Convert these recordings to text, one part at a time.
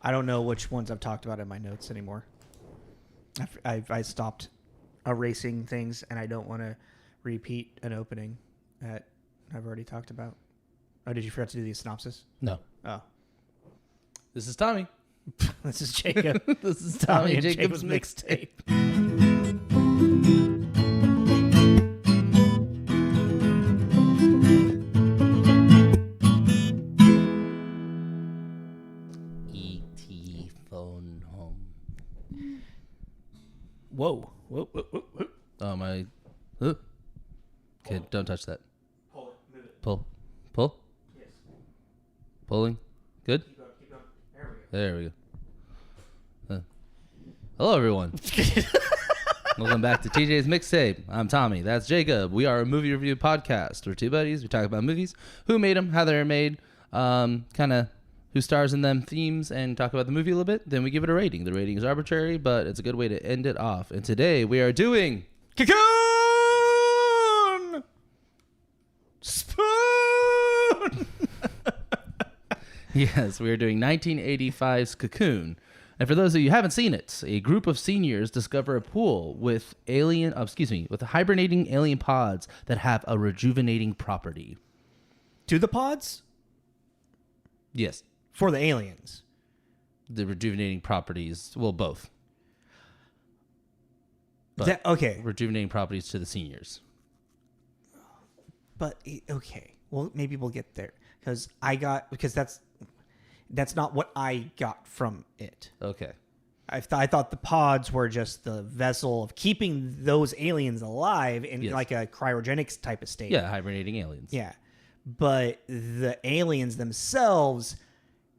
I don't know which ones I've talked about in my notes anymore. I stopped erasing things, and I don't want to repeat an opening that I've already talked about. Oh, did you forget to do the synopsis? No. Oh. This is Tommy. This is Jacob. This is Tommy and Jacob's mixtape. E.T. phone home. Whoa. Whoa. Oh, my. Okay, don't touch that. Pull it. Move it. Pull. Yes. Pulling. Good? Keep going. There we go. There we go. Hello, everyone. Welcome back to TJ's Mixtape. I'm Tommy. That's Jacob. We are a movie review podcast. We're two buddies. We talk about movies, who made them, how they were made, kind of who stars in them, themes, and talk about the movie a little bit. Then we give it a rating. The rating is arbitrary, but it's a good way to end it off. And today we are doing Cocoon! Spoon! Yes, we are doing 1985's Cocoon. And for those of you who haven't seen it, a group of seniors discover a pool with hibernating alien pods that have a rejuvenating property. Do the pods? Yes. For the aliens. The rejuvenating properties, well, both. But Okay. rejuvenating properties to the seniors. But, okay. Well, maybe we'll get there. Because that's not what I got from it. Okay. I thought the pods were just the vessel of keeping those aliens alive in like a cryogenics type of state. Yeah, hibernating aliens. Yeah. But the aliens themselves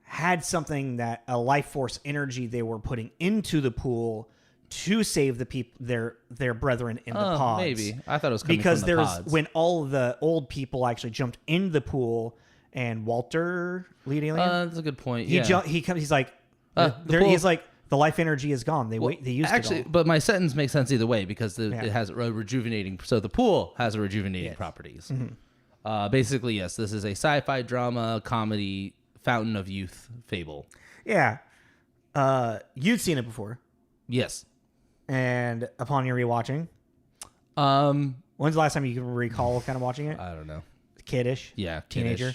had something that a life force energy they were putting into the pool to save the people, their brethren in the pods. Maybe. I thought it was coming because from the pods. When all the old people actually jumped in the pool and Walter, lead alien, that's a good point. Yeah. he's like, pool- he's like, the life energy is gone. They used it all. But my sentence makes sense either way because it has a rejuvenating. So the pool has a rejuvenating properties. Mm-hmm. Basically, yes, this is a sci-fi drama comedy fountain of youth fable. Yeah, you'd seen it before. Yes. And upon your rewatching, when's the last time you can recall kind of watching it? I don't know. Kiddish. Yeah, teenager.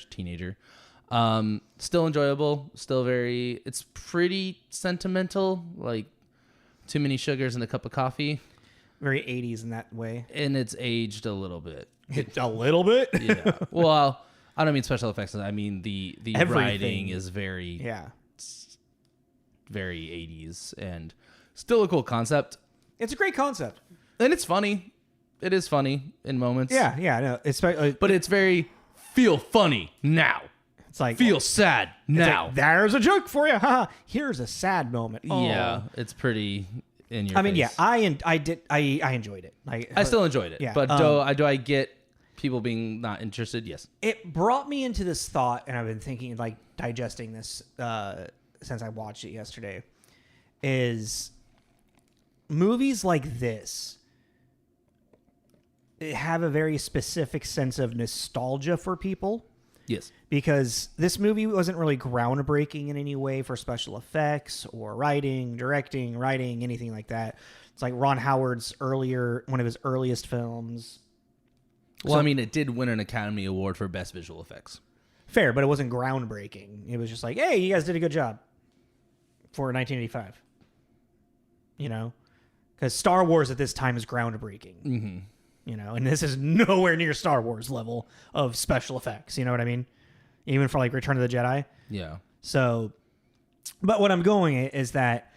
Still enjoyable. Still it's pretty sentimental. Like too many sugars in a cup of coffee. Very 80s in that way. And it's aged a little bit. A little bit? Yeah. Well, I don't mean special effects. I mean the writing is very very 80s and still a cool concept. It's a great concept. And it's funny. It is funny in moments. Yeah, no. But it's very feel funny now. It's like feel sad now. Like, there's a joke for you. Haha. Here's a sad moment. Oh. Yeah, it's pretty in your face. mean, yeah, I enjoyed it. I still enjoyed it. Yeah, But do I get people being not interested? Yes. It brought me into this thought, and I've been thinking, like, digesting this since I watched it yesterday, is movies like this have a very specific sense of nostalgia for people. Yes. Because this movie wasn't really groundbreaking in any way for special effects or writing, directing, anything like that. It's like Ron Howard's one of his earliest films. Well, I mean, it did win an Academy Award for Best Visual Effects. Fair, but it wasn't groundbreaking. It was just like, hey, you guys did a good job for 1985. You know? Because Star Wars at this time is groundbreaking. Mm-hmm. You know, and this is nowhere near Star Wars level of special effects. You know what I mean? Even for like Return of the Jedi. Yeah. So, but what I'm going at is that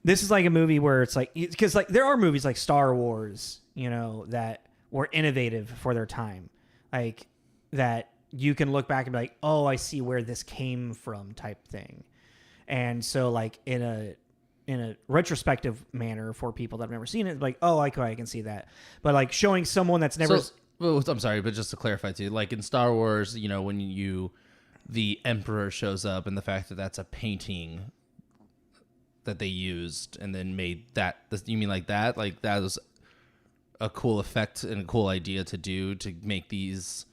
this is like a movie where it's like, because like there are movies like Star Wars, you know, that were innovative for their time. Like that you can look back and be like, oh, I see where this came from type thing. And so like in a retrospective manner for people that have never seen it, like, oh, I can see that. But like showing someone that's never... Well, I'm sorry, but just to clarify too, like in Star Wars, you know, when the Emperor shows up and the fact that that's a painting that they used and then made that, you mean like that? Like that was a cool effect and a cool idea to do to make these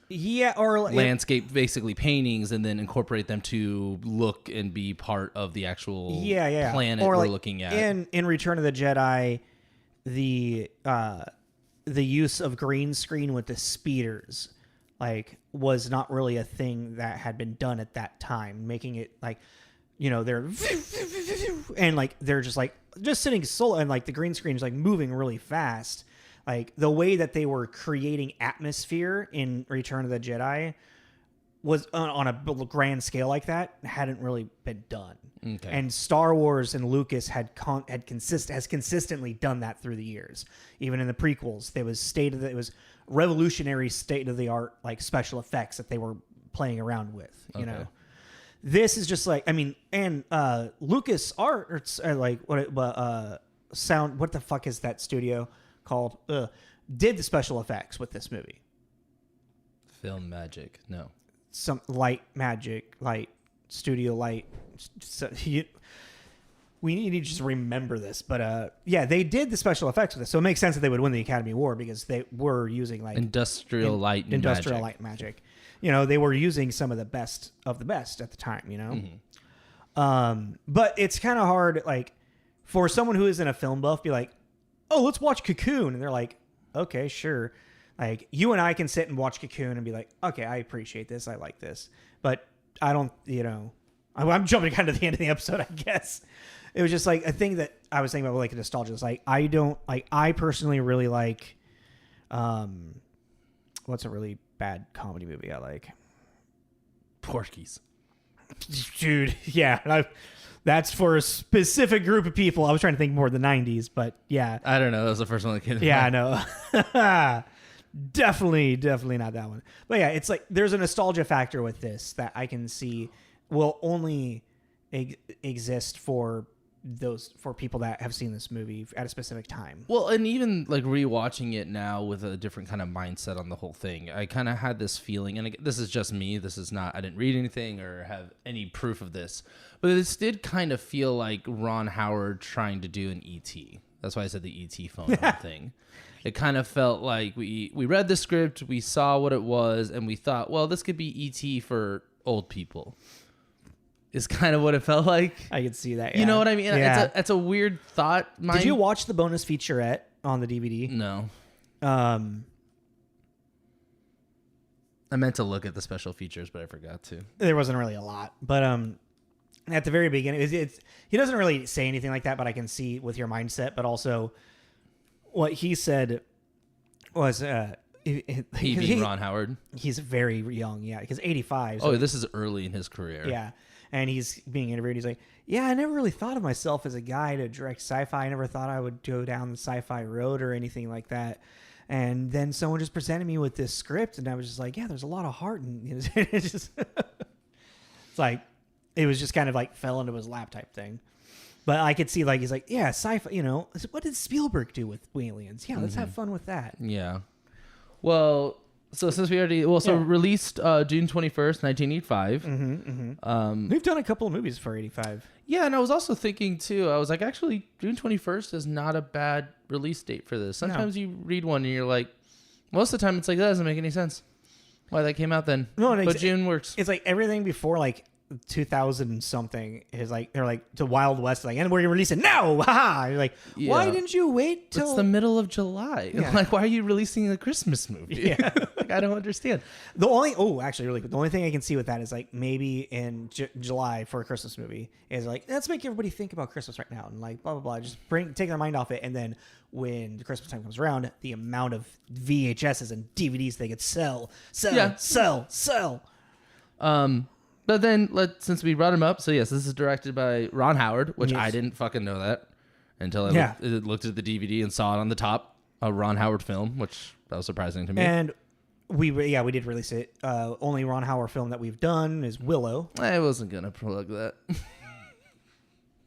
or landscape basically paintings and then incorporate them to look and be part of the actual planet or we're looking at. In Return of the Jedi, the use of green screen with the speeders was not really a thing that had been done at that time, making it they're and they're just sitting solo, and the green screen is moving really fast. The way that they were creating atmosphere in Return of the Jedi was on a grand scale like that hadn't really been done. Okay. And Star Wars and Lucas has consistently done that through the years. Even in the prequels, there was it was revolutionary state of the art special effects that they were playing around with. You know, this is just Lucas Arts sound. What the fuck is that studio called? Did the special effects with this movie? Film Magic, no. Some light studio light. So we need to just remember this, but they did the special effects with this, so it makes sense that they would win the Academy Award because they were using industrial light magic. They were using some of the best at the time. Mm-hmm. But it's kind of hard, for someone who isn't a film buff, be like, oh, let's watch Cocoon, and they're like, okay, sure. You and I can sit and watch Cocoon and be like, okay, I appreciate this. I like this. But I don't, I'm jumping kind of the end of the episode, I guess. It was just a thing that I was thinking about nostalgia. It's I personally really like, what's a really bad comedy movie I like? Porky's. Dude, yeah. That's for a specific group of people. I was trying to think more of the 90s, but yeah. I don't know. That was the first one that came to mind. I know. Definitely not that one. But yeah, it's there's a nostalgia factor with this that I can see will only exist for people that have seen this movie at a specific time. Well, and even rewatching it now with a different kind of mindset on the whole thing, I kind of had this feeling, and this is just me. This is not, I didn't read anything or have any proof of this, but this did kind of feel like Ron Howard trying to do an E.T. That's why I said the E.T. phone thing. It kind of felt like we read the script, we saw what it was, and we thought, well, this could be E.T. for old people. Is kind of what it felt like. I could see that. You know what I mean? Yeah. It's a weird thought. Did you watch the bonus featurette on the DVD? No. I meant to look at the special features, but I forgot to. There wasn't really a lot, but at the very beginning, he doesn't really say anything like that. But I can see with your mindset. But also, what he said was he Ron Howard. He's very young, yeah, because 85. So this is early in his career. Yeah. And he's being interviewed. He's like, yeah, I never really thought of myself as a guy to direct sci-fi. I never thought I would go down the sci-fi road or anything like that. And then someone just presented me with this script, and I was just like, yeah, there's a lot of heart. And it's just, it was just kind of fell into his lap type thing. But I could see he's like, yeah, sci-fi, what did Spielberg do with aliens? Yeah, let's have fun with that. Yeah. Well, so since we already released June 21st, 1985. We've done a couple of movies for 85. Yeah, and I was also thinking too, I was like, actually, June 21st is not a bad release date for this. Sometimes you read one and you're like, most of the time it's that doesn't make any sense why that came out then. No, but June works. It's everything before 2000 something is they're to Wild West, and we're gonna release it now. Haha. You're like, why didn't you wait till it's the middle of July? Yeah. Why are you releasing a Christmas movie? Yeah. I don't understand. The only the only thing I can see with that is maybe in July for a Christmas movie is let's make everybody think about Christmas right now and blah blah blah, just take their mind off it, and then when the Christmas time comes around, the amount of VHSs and DVDs they could sell. But then, since we brought him up, so yes, this is directed by Ron Howard, which I didn't fucking know that until I looked at the DVD and saw it on the top, a Ron Howard film, which that was surprising to me. And we did release it. Only Ron Howard film that we've done is Willow. I wasn't gonna plug that.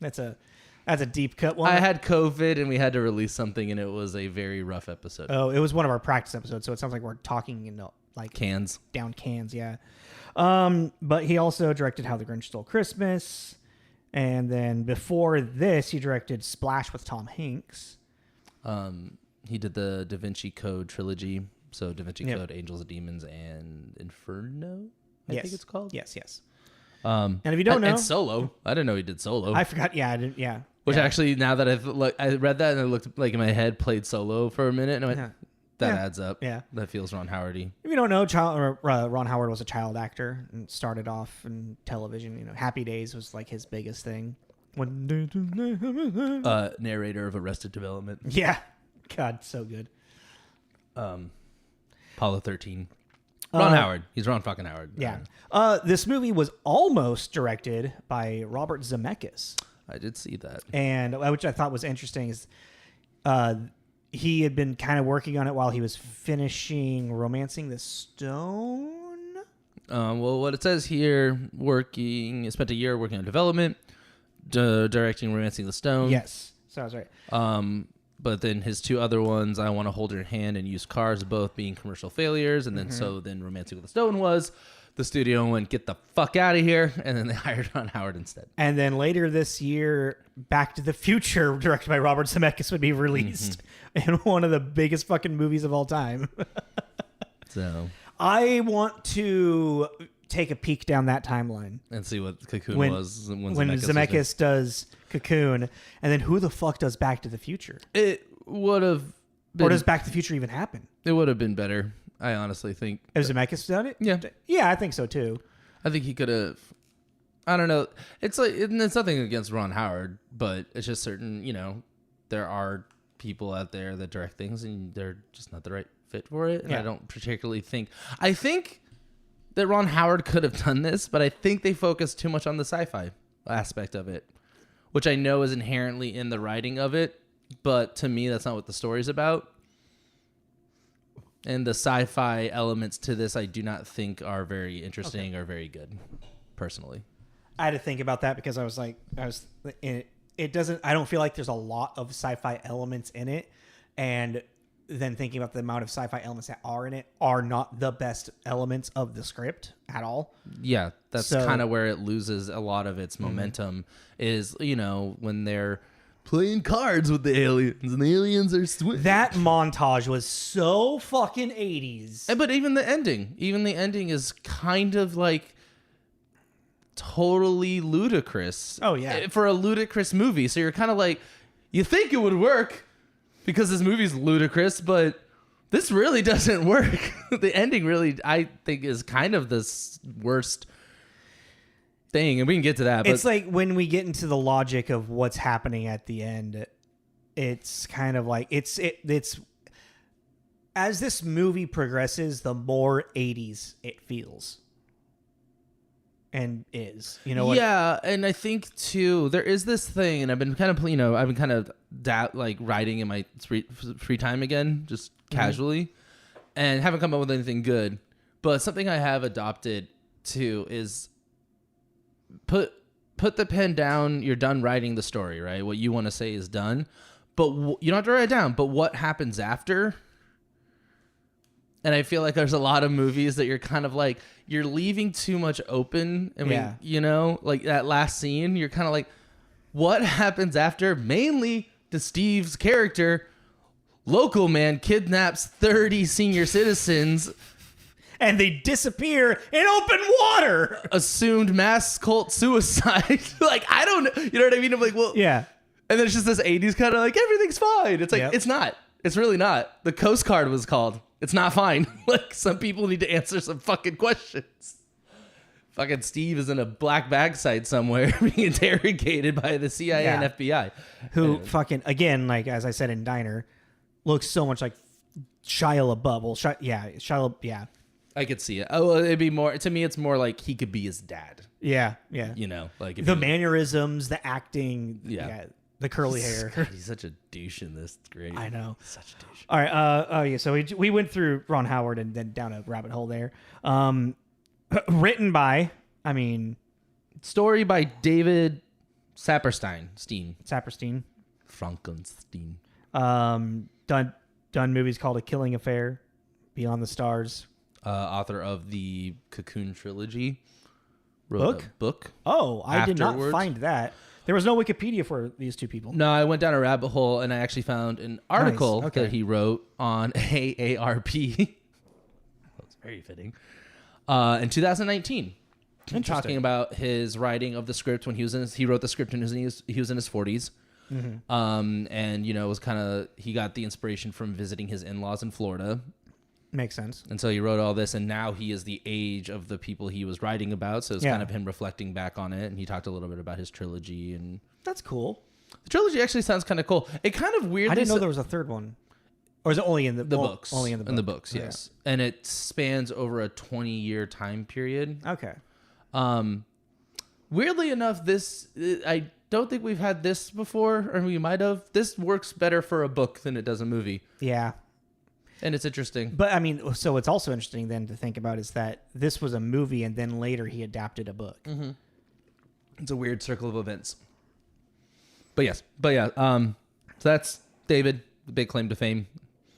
That's a deep cut one. I had COVID and we had to release something, and it was a very rough episode. Oh, it was one of our practice episodes, so it sounds like we're talking in cans, down cans, yeah. But he also directed How the Grinch Stole Christmas, and then before this, he directed Splash with Tom Hanks. He did the Da Vinci Code trilogy. So Da Vinci Yep. Code, Angels and Demons, and Inferno, I Yes. think it's called. Yes. And if you don't know, and Solo. I didn't know he did Solo. I forgot. Yeah, I didn't. Yeah. Which yeah. actually, now that I read that and I looked like in my head, played Solo for a minute, and I went, Yeah. that Yeah. adds up. Yeah. That feels Ron Howardy. If you don't know, Ron Howard was a child actor and started off in television. You know, Happy Days was like his biggest thing. Narrator of Arrested Development. Yeah. God, so good. Apollo 13. Ron Howard. He's Ron fucking Howard. Yeah. This movie was almost directed by Robert Zemeckis. I did see that. And which I thought was interesting is he had been kind of working on it while he was finishing Romancing the Stone. Well, what it says here, spent a year working on development, directing Romancing the Stone. Yes. So I was right. But then his two other ones, I Want to Hold Your Hand and Used Cars, both being commercial failures. And then then Romancing the Stone was. The studio went, get the fuck out of here. And then they hired Ron Howard instead. And then later this year, Back to the Future, directed by Robert Zemeckis, would be released in one of the biggest fucking movies of all time. So I want to take a peek down that timeline. and see what Cocoon When was when Zemeckis does Cocoon, and then who the fuck does Back to the Future? It would have been, Or does Back to the Future even happen? it would have been better. I honestly think. Has Zemeckis done it? Yeah. Yeah, I think so too. I think he could have. I don't know. It's like it's nothing against Ron Howard, but it's just certain. There are people out there that direct things, and they're just not the right fit for it. And Yeah. I don't particularly think. I think that Ron Howard could have done this, but I think they focused too much on the sci-fi aspect of it, which I know is inherently in the writing of it. But to me, that's not what the story's about. And the sci-fi elements to this, I do not think are very interesting or very good, personally. I had to think about that because it doesn't, I don't feel like there's a lot of sci-fi elements in it. And then thinking about the amount of sci-fi elements that are in it are not the best elements of the script at all. Yeah, that's So- kind of where it loses a lot of its momentum is, when they're playing cards with the aliens and the aliens are That montage was so fucking 80s. But even the ending is kind of like totally ludicrous. Oh, yeah. For a ludicrous movie. So you're kind of like, you think it would work because this movie's ludicrous, but this really doesn't work. The ending really, I think, is kind of the worst thing, and we can get to that. But It's like when we get into the logic of what's happening at the end, it's kind of like it's as this movie progresses, the more 80s it feels and is. You know what? Yeah, and I think too there is this thing, and I've been kind of writing in my free time again, just casually, and haven't come up with anything good. But something I have adopted too is put the pen down. You're done writing the story, right? What you want to say is done, but you don't have to write it down. But what happens after? And I feel like there's a lot of movies that you're kind of like, you're leaving too much open. I mean, like that last scene, you're kind of like, what happens after? Mainly to Steve's character, local man kidnaps 30 senior citizens. And they disappear in open water. Assumed mass cult suicide. Like, I don't know. You know what I mean? I'm like, well, Yeah. And then it's just this 80s kind of like, everything's fine. It's like, Yep. It's not. It's really not. The Coast Guard was called. It's not fine. Like, some people need to answer some fucking questions. Fucking Steve is in a black bag site somewhere being interrogated by the CIA and FBI. Who fucking, again, like as I said in Diner, looks so much like Shia LaBeouf. Well, Shia. I could see it. Oh, well, it'd be more, to me, it's more like he could be his dad. Yeah. Like if The mannerisms, the acting, Yeah. the curly hair. God, he's such a douche in this. It's great. I know. Such a douche. All right. So we went through Ron Howard and then down a rabbit hole there. Written by, Story by David Saperstein. Saperstein. Frankenstein. Done movies called A Killing Affair, Beyond the Stars. Author of the Cocoon trilogy. Wrote Book? a book. Oh, I did not Afterwards. find that. There was no Wikipedia for these two people. No, I went down a rabbit hole and I actually found an article Nice. Okay. that he wrote on AARP. That was very fitting. In 2019. Talking about his writing of the script when he wrote the script when he was in his 40s. Mm-hmm. And, you know, it was kind of, he got the inspiration from visiting his in-laws in Florida. Makes sense. And so he wrote all this, and now he is the age of the people he was writing about. So it's kind of him reflecting back on it. And he talked a little bit about his trilogy. And that's cool. The trilogy actually sounds kind of cool. It kind of weirdly... I didn't know there was a third one. Or is it only in the books? Only in the book. In the books, yes. Yeah. And it spans over a 20-year time period. Okay. Weirdly enough, I don't think we've had this before, or we might have. This works better for a book than it does a movie. Yeah. And it's interesting. But I mean, so it's also interesting then to think about is that this was a movie and then later he adapted a book. Mm-hmm. It's a weird circle of events. But yeah. So that's David, the big claim to fame.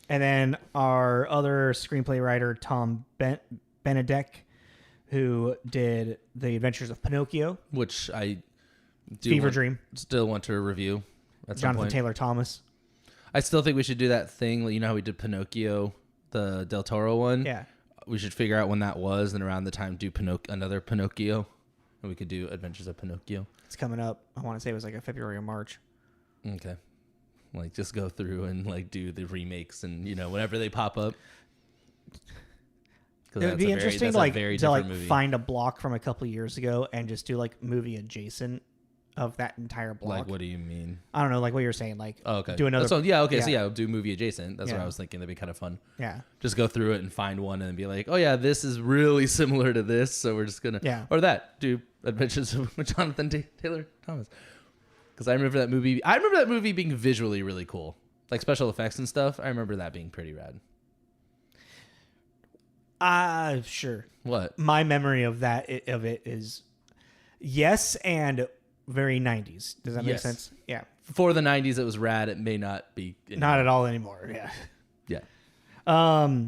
And then our other screenplay writer, Tom Benedek, who did The Adventures of Pinocchio, which I do Fever Dream, still want to review at some Jonathan point. Taylor Thomas. I still think we should do that thing. You know how we did Pinocchio, the Del Toro one? Yeah. We should figure out when that was, and around the time do another Pinocchio, and we could do Adventures of Pinocchio. It's coming up. I want to say it was like a February or March. Okay. Like, just go through and, like, do the remakes and, you know, whenever they pop up. It would be interesting to, like, movie. Find a block from a couple years ago and just do, like, movie adjacent of that entire block. Like, what do you mean? I don't know, like what you're saying. Like, okay. Do another... So, I'll do movie adjacent. That's what Yeah. I was thinking. That'd be kind of fun. Yeah. Just go through it and find one and be like, oh, yeah, this is really similar to this, so we're just going to... Yeah. Or that. Do Adventures of Jonathan Taylor Thomas. Because I remember that movie... I remember that movie being visually really cool. Like, special effects and stuff. I remember that being pretty rad. Sure. What? My memory of it is yes and very 90s. Does that make Yes. sense? Yeah. For the 90s, it was rad. It may not be anymore. Not at all anymore. Yeah. Yeah.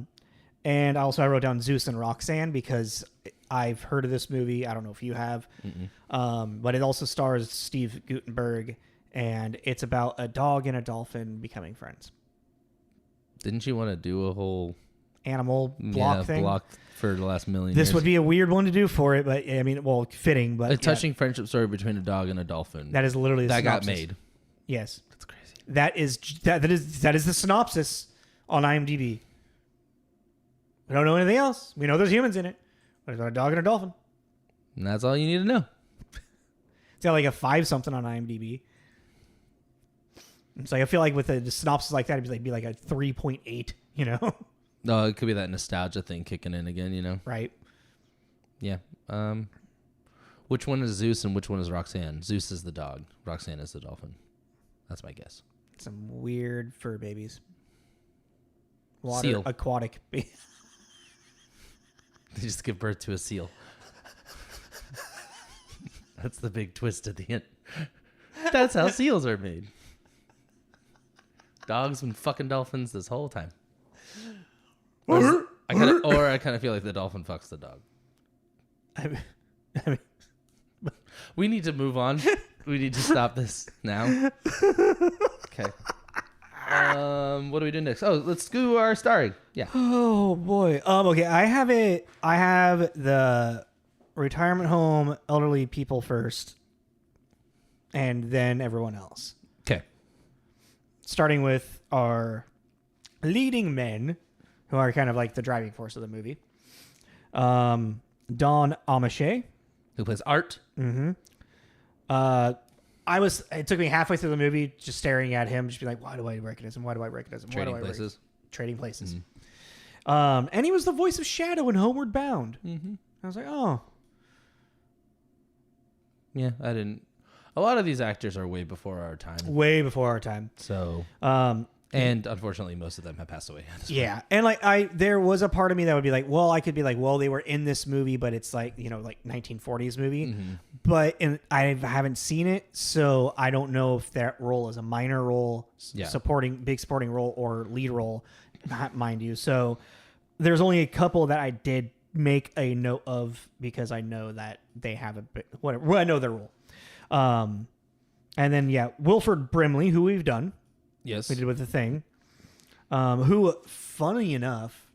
And also I wrote down Zeus and Roxanne because I've heard of this movie. I don't know if you have. But it also stars Steve Guttenberg, and it's about a dog and a dolphin becoming friends. Didn't you want to do a whole Animal block thing? block for the last million This years? would be a weird one to do for it, but I mean, well, fitting. But a touching friendship story between a dog and a dolphin. That is literally the that synopsis. got made. Yes, That's crazy. that is the synopsis on IMDb. We don't know anything else. We know there's humans in it, but it's about a dog and a dolphin. And that's all you need to know. It's got like a 5 something on IMDb. It's like I feel like with a synopsis like that, it'd be like a 3.8. You know, No, it could be that nostalgia thing kicking in again. You know, right? yeah. Which one is Zeus and which one is Roxanne? Zeus is the dog. Roxanne is the dolphin. That's my guess. Some weird fur babies. Seal. Aquatic. They just give birth to a seal. That's the big twist at the end. That's how seals are made. Dogs been fucking dolphins this whole time. I kind of feel like the dolphin fucks the dog. I mean, We need to move on. We need to stop this now. Okay. What do we do next? Oh, let's do our starring. Yeah. oh boy. Okay. I have the retirement home, elderly people first, and then everyone else. Okay. Starting with our leading men, who are kind of like the driving force of the movie. Don Ameche. Who plays Art? Mm-hmm. It took me halfway through the movie just staring at him, just be like, why do I recognize him? Why do I recognize him? Trading Places. Trading Places. Mm-hmm. And he was the voice of Shadow in Homeward Bound. Mm-hmm. I was like, oh. Yeah, I didn't. A lot of these actors are way before our time. Way before our time. So, and unfortunately, most of them have passed away. at this Yeah. And there was a part of me that would be like, well, I could be like, well, they were in this movie, but it's like, like 1940s movie. Mm-hmm. But I haven't seen it, so I don't know if that role is a minor role, big supporting role, or lead role, mind you. So there's only a couple that I did make a note of because I know that they have a bit, whatever. Well, I know their role. And then, Wilford Brimley, who we've done. Yes. We did with The Thing. Who, funny enough,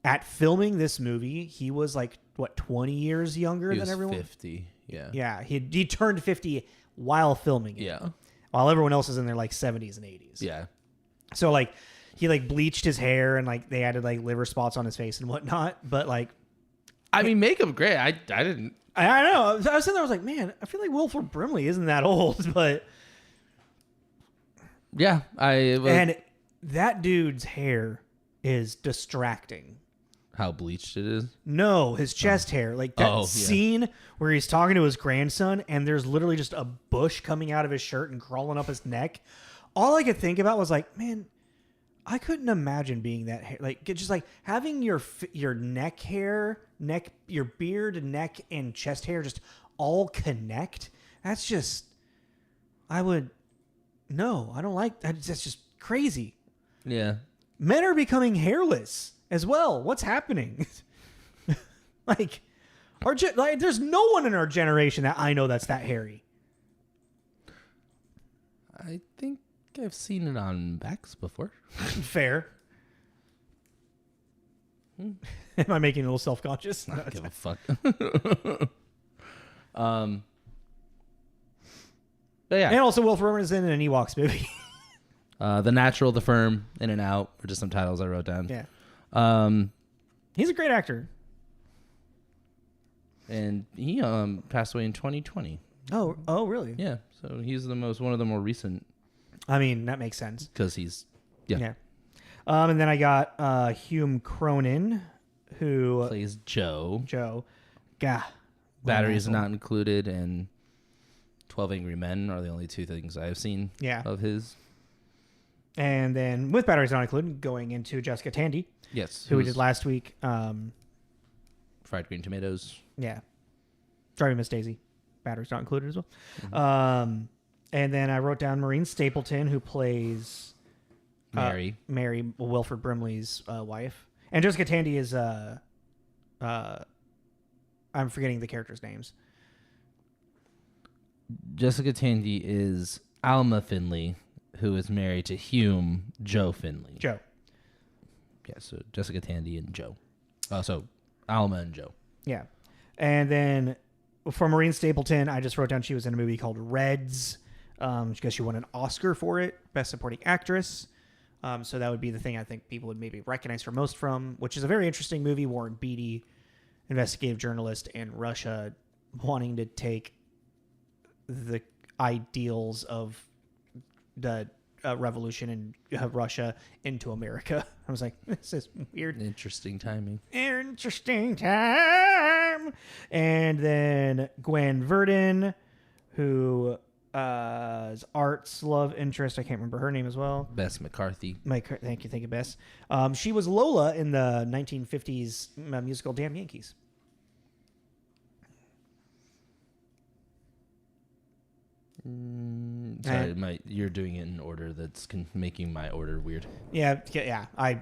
at filming this movie, he was like, 20 years younger than everyone? 50, yeah. Yeah, he turned 50 while filming it. Yeah. While everyone else is in their, 70s and 80s. Yeah. So, he, bleached his hair and, they added, liver spots on his face and whatnot. But, I mean, makeup, great. I didn't... I know. I was sitting there, I was like, man, I feel like Wilford Brimley isn't that old, but... Yeah, And that dude's hair is distracting. How bleached it is? No, his chest hair. Scene where he's talking to his grandson and there's literally just a bush coming out of his shirt and crawling up his neck. All I could think about was man, I couldn't imagine being that hair. Just having your neck hair, your beard, neck, and chest hair just all connect. That's just, I don't like that. That's just crazy. Yeah. Men are becoming hairless as well. What's happening? There's no one in our generation that I know that's that hairy. I think I've seen it on backs before. Fair. Am I making a little self-conscious? I don't give a fuck. But yeah. And also Will Ferrell is in an Ewoks movie. The Natural, The Firm, In and Out were just some titles I wrote down. Yeah. Um, He's a great actor. and he passed away in 2020. Oh, really? Yeah, so he's one of the more recent I mean, that makes sense. because he's And then I got Hume Cronyn, who plays Joe. Gah. Batteries not included, and 12 Angry Men are the only two things I've seen of his. And then with Batteries Not Included, going into Jessica Tandy. Yes. Who we did last week. Fried Green Tomatoes. Yeah. Driving Miss Daisy. Batteries Not Included as well. Mm-hmm. And then I wrote down Maureen Stapleton, who plays Mary, Wilford Brimley's wife. And Jessica Tandy is... I'm forgetting the characters' names. Jessica Tandy is Alma Finley, who is married to Hume Joe Finley. Joe. Yeah, so Jessica Tandy and Joe. So Alma and Joe. Yeah. And then for Maureen Stapleton, I just wrote down she was in a movie called Reds. Because she won an Oscar for it, Best Supporting Actress. So that would be the thing I think people would maybe recognize her most from, which is a very interesting movie. Warren Beatty, investigative journalist in Russia, wanting to take the ideals of the revolution in Russia into America. I was like, this is weird. Interesting timing. Interesting time. And then Gwen Verdon, who is Art's love interest. I can't remember her name as well. Bess McCarthy. Thank you, Bess. She was Lola in the 1950s musical Damn Yankees. Sorry, you're doing it in order that's making my order weird. Yeah. I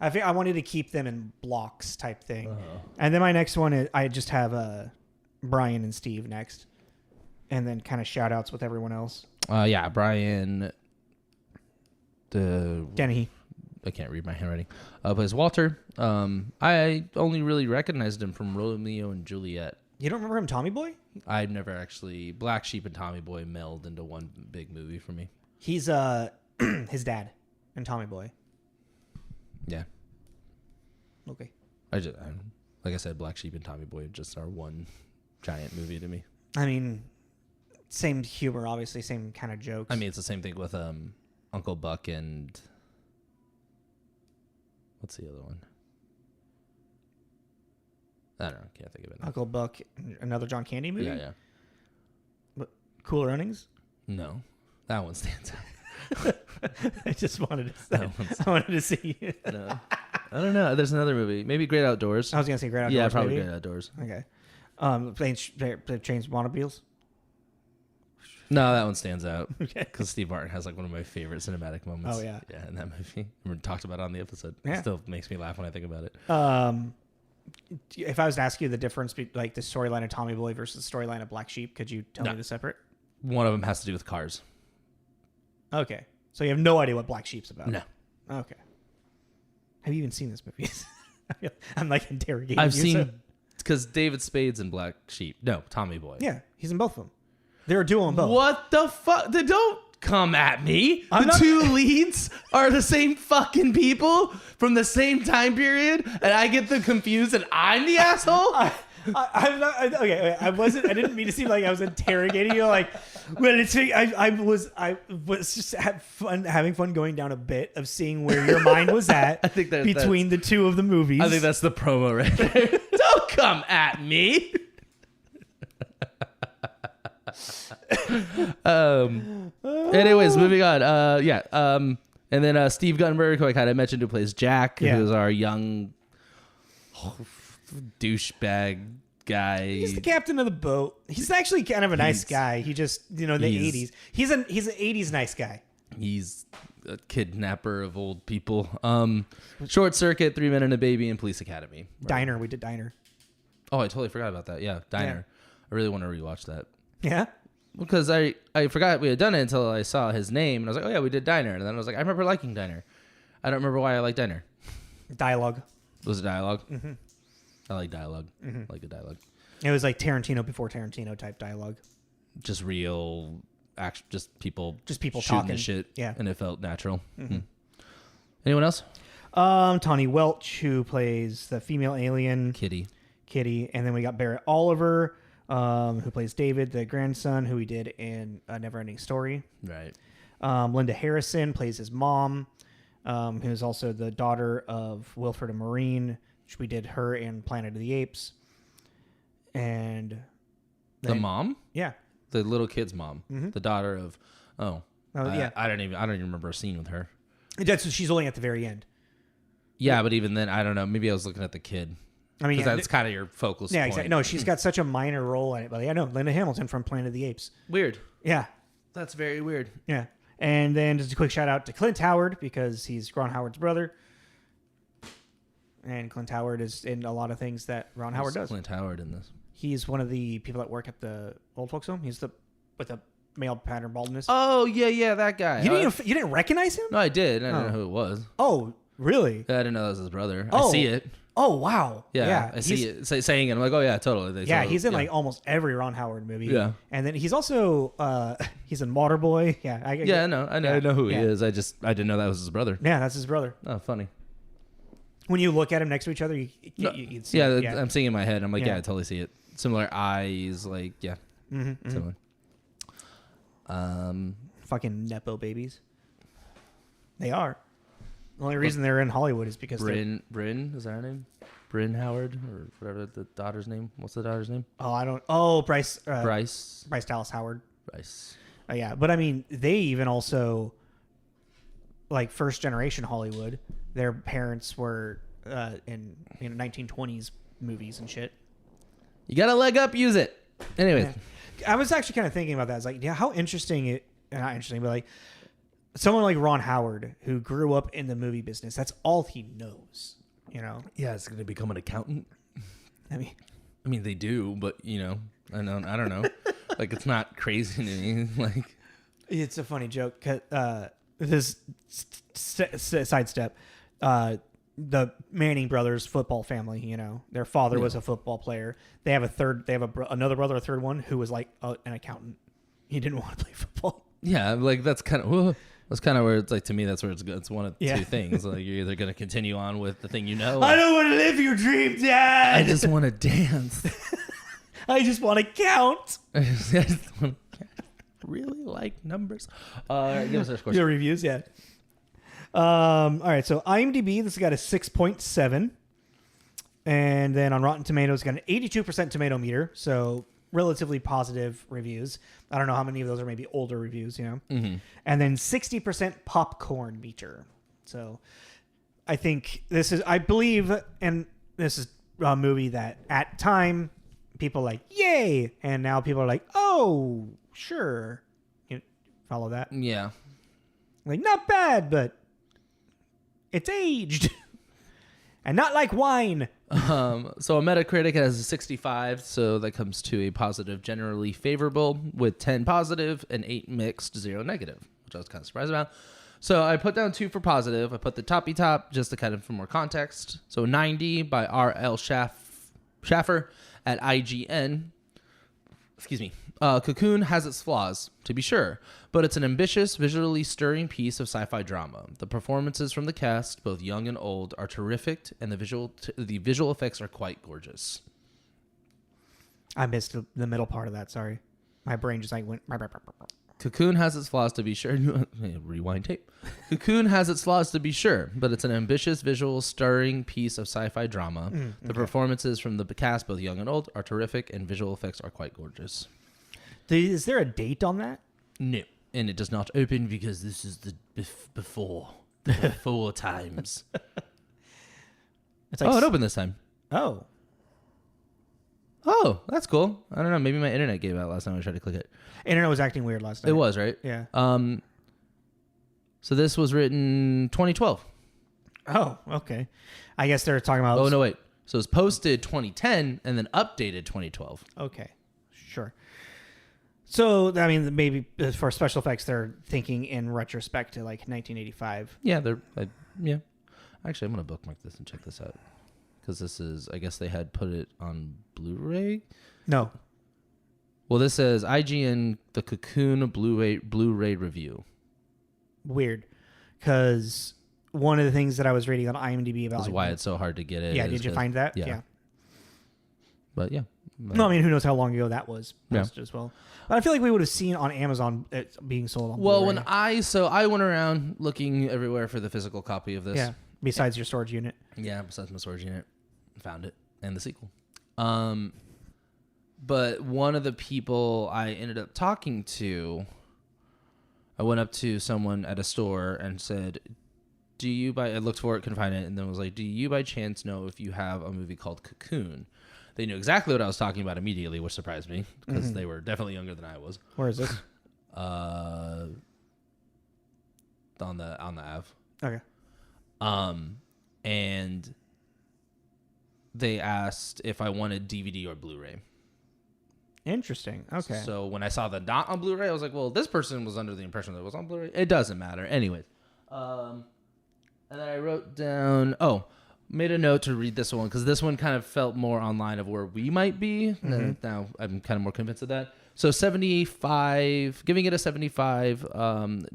wanted to keep them in blocks type thing. And then my next one is I just have Brian and Steve next. And then kind of shout outs with everyone else. Brian. Dennehy. I can't read my handwriting. Plays Walter. I only really recognized him from Romeo and Juliet. You don't remember him, Tommy Boy? I've never actually... Black Sheep and Tommy Boy meld into one big movie for me. He's his dad in Tommy Boy. Yeah. Okay. Like I said, Black Sheep and Tommy Boy just are one giant movie to me. I mean, same humor, obviously, same kind of jokes. I mean, it's the same thing with Uncle Buck and... What's the other one? I don't know. Can't think of it now. Uncle Buck, another John Candy movie? Yeah. What, Cool Runnings? No. That one stands out. I just wanted to see it. No. I don't know. There's another movie. Maybe Great Outdoors. I was going to say Great Outdoors. Yeah, probably maybe. Great Outdoors. Okay. Trains Automobiles? No, that one stands out. Okay. Because Steve Martin has like one of my favorite cinematic moments. Oh, yeah. Yeah, in that movie. We talked about it on the episode. Yeah. It still makes me laugh when I think about it. If I was to ask you the difference, like the storyline of Tommy Boy versus the storyline of Black Sheep, could you tell me the separate? one of them has to do with cars. Okay. So you have no idea what Black Sheep's about? No. Okay. Have you even seen this movie? I'm like interrogating I've you. seen, because David Spade's in Black Sheep. No, Tommy Boy. Yeah, he's in both of them. They're a duo in both. What the fuck? Don't come at me. I'm The not- two leads are the same fucking people from the same time period, and I get them confused, and I'm the asshole. I'm not okay. I wasn't. I didn't mean to seem like I was interrogating you. Like, well, it's. I was just having fun going down a bit of seeing where your mind was at. I think between the two of the movies. I think that's the promo right there. Don't come at me. Anyways, moving on. And then Steve Guttenberg, who I kind of mentioned, who plays Jack, who's our young douchebag guy. He's the captain of the boat. He's actually kind of a nice guy. He just, the 80s. He's an 80s nice guy. He's a kidnapper of old people. Short Circuit, 3 Men and a Baby, and Police Academy. Right? Diner. We did Diner. Oh, I totally forgot about that. Yeah, Diner. Yeah. I really want to rewatch that. Yeah? Because I forgot we had done it until I saw his name, and I was like, oh yeah, we did Diner. And then I was like, I remember liking Diner. I don't remember why I like Diner. Dialogue. Was it dialogue? Mm-hmm. I like dialogue. I like the dialogue. It was like Tarantino before Tarantino type dialogue. Just real action, just people shooting talking the shit. Yeah. And it felt natural. Mm-hmm. Anyone else? Tawny Welch, who plays the female alien Kitty. And then we got Barrett Oliver, who plays David, the grandson, who we did in A Neverending Story. Right. Linda Harrison plays his mom, who's also the daughter of Wilford and Maureen, which we did her in Planet of the Apes. And the mom? Yeah. The little kid's mom. Mm-hmm. The daughter of yeah. I don't even remember a scene with her. She's only at the very end. Yeah, but even then, I don't know. Maybe I was looking at the kid. I mean, that's kind of your focal point. Yeah, exactly. No, she's got such a minor role in it. But yeah, no, Linda Hamilton from Planet of the Apes. Weird. Yeah. That's very weird. Yeah. And then just a quick shout out to Clint Howard, because he's Ron Howard's brother. And Clint Howard is in a lot of things that Ron Howard does. Clint Howard in this. He's one of the people that work at the old folks home. He's with the male pattern baldness. Oh, yeah, that guy. You didn't recognize him? No, I did. I didn't know who it was. Oh, really? I didn't know that was his brother. Oh. I see it. Oh, wow. Yeah, I see it. Saying it. I'm like, oh, yeah, totally. He's in like almost every Ron Howard movie. Yeah. And then he's also, he's in Waterboy. Yeah. I know who he is. I didn't know that was his brother. Yeah, that's his brother. Oh, funny. When you look at him next to each other, you'd see it. I'm seeing it in my head. I'm like, yeah, I totally see it. Similar eyes, like, yeah. Mm-hmm, similar. Fucking Nepo babies. They are. The only reason they're in Hollywood is because Bryn, is that her name? Bryn Howard, or whatever the daughter's name. What's the daughter's name? Bryce. Bryce Dallas Howard. Bryce. Yeah, but I mean, they even also, like, first generation Hollywood, their parents were in 1920s movies and shit. You got a leg up, use it. Anyway, I was actually kind of thinking about that. It's like, yeah, how interesting not interesting, but like someone like Ron Howard, who grew up in the movie business, that's all he knows, Yeah, it's going to become an accountant. I mean, they do, but I don't know. Like, it's not crazy to me. Like, it's a funny joke. This sidestep. The Manning brothers football family, their father was a football player. They have another brother, a third one, who was like an accountant. He didn't want to play football. Yeah, like that's kind of where it's like, to me, that's where it's one of two things. Like, you're either going to continue on with the thing I don't want to live your dream, Dad. I just want to dance. I just want to count. I just want to really like numbers. Give us our score. Your reviews, yeah. All right, so IMDb, this has got a 6.7. And then on Rotten Tomatoes, it's got an 82% tomato meter, so relatively positive reviews. I don't know how many of those are maybe older reviews, Mm-hmm. And then 60% popcorn meter. So I think I believe, and this is a movie that at time people like, yay, and now people are like, oh, sure. You follow that? Yeah. Like, not bad, but it's aged. And not like wine. So a Metacritic it has a 65, so that comes to a positive, generally favorable, with 10 positive and 8 mixed, 0 negative, which I was kind of surprised about. So I put down 2 for positive. I put the toppy top just to kind of for more context. So 90 by R.L. Schaffer at IGN. Excuse me. Cocoon has its flaws, to be sure, but it's an ambitious, visually stirring piece of sci-fi drama. The performances from the cast, both young and old, are terrific, and the visual effects are quite gorgeous. I missed the middle part of that. Sorry, my brain just like went. Cocoon has its flaws, to be sure. Rewind tape. Cocoon has its flaws, to be sure, but it's an ambitious, visual, stirring piece of sci-fi drama. The performances from the cast, both young and old, are terrific, and visual effects are quite gorgeous. Is there a date on that? No, and it does not open because this is the before times. It's like it opened this time. Oh, that's cool. I don't know. Maybe my internet gave out last time I tried to click it. internet was acting weird last night. It was, right? Yeah. So this was written 2012. Oh, okay. I guess they're talking about. Oh no, wait. So it was posted 2010 and then updated 2012. Okay, sure. So, I mean, maybe for special effects, they're thinking in retrospect to like 1985. Yeah, yeah. Actually, I'm going to bookmark this and check this out. Because this is, I guess they had put it on Blu-ray? No. Well, this says IGN, the Cocoon Blu-ray review. Weird. Because one of the things that I was reading on IMDb about... That's why it's so hard to get it. Yeah, did you find that? Yeah. But yeah. No, I mean, who knows how long ago that was posted Yeah. as well. But I feel like we would have seen on Amazon it being sold on Well, Blu-ray. I went around looking everywhere for the physical copy of this. Yeah, besides your storage unit. Yeah, besides my storage unit. Found it. And the sequel. But one of the people I ended up talking to, I went up to someone at a store and said, I looked for it, couldn't find it, and then was like, do you by chance know if you have a movie called Cocoon? They knew exactly what I was talking about immediately, which surprised me because they were definitely younger than I was. Where is this? On the Ave. Okay. And they asked if I wanted DVD or Blu-ray. Interesting. Okay. So when I saw the not on Blu-ray, I was like, well, this person was under the impression that it was on Blu-ray. It doesn't matter. Anyways. And then I wrote down, made a note to read this one because this one kind of felt more online of where we might be. Now I'm kind of more convinced of that. So 75, giving it a 75,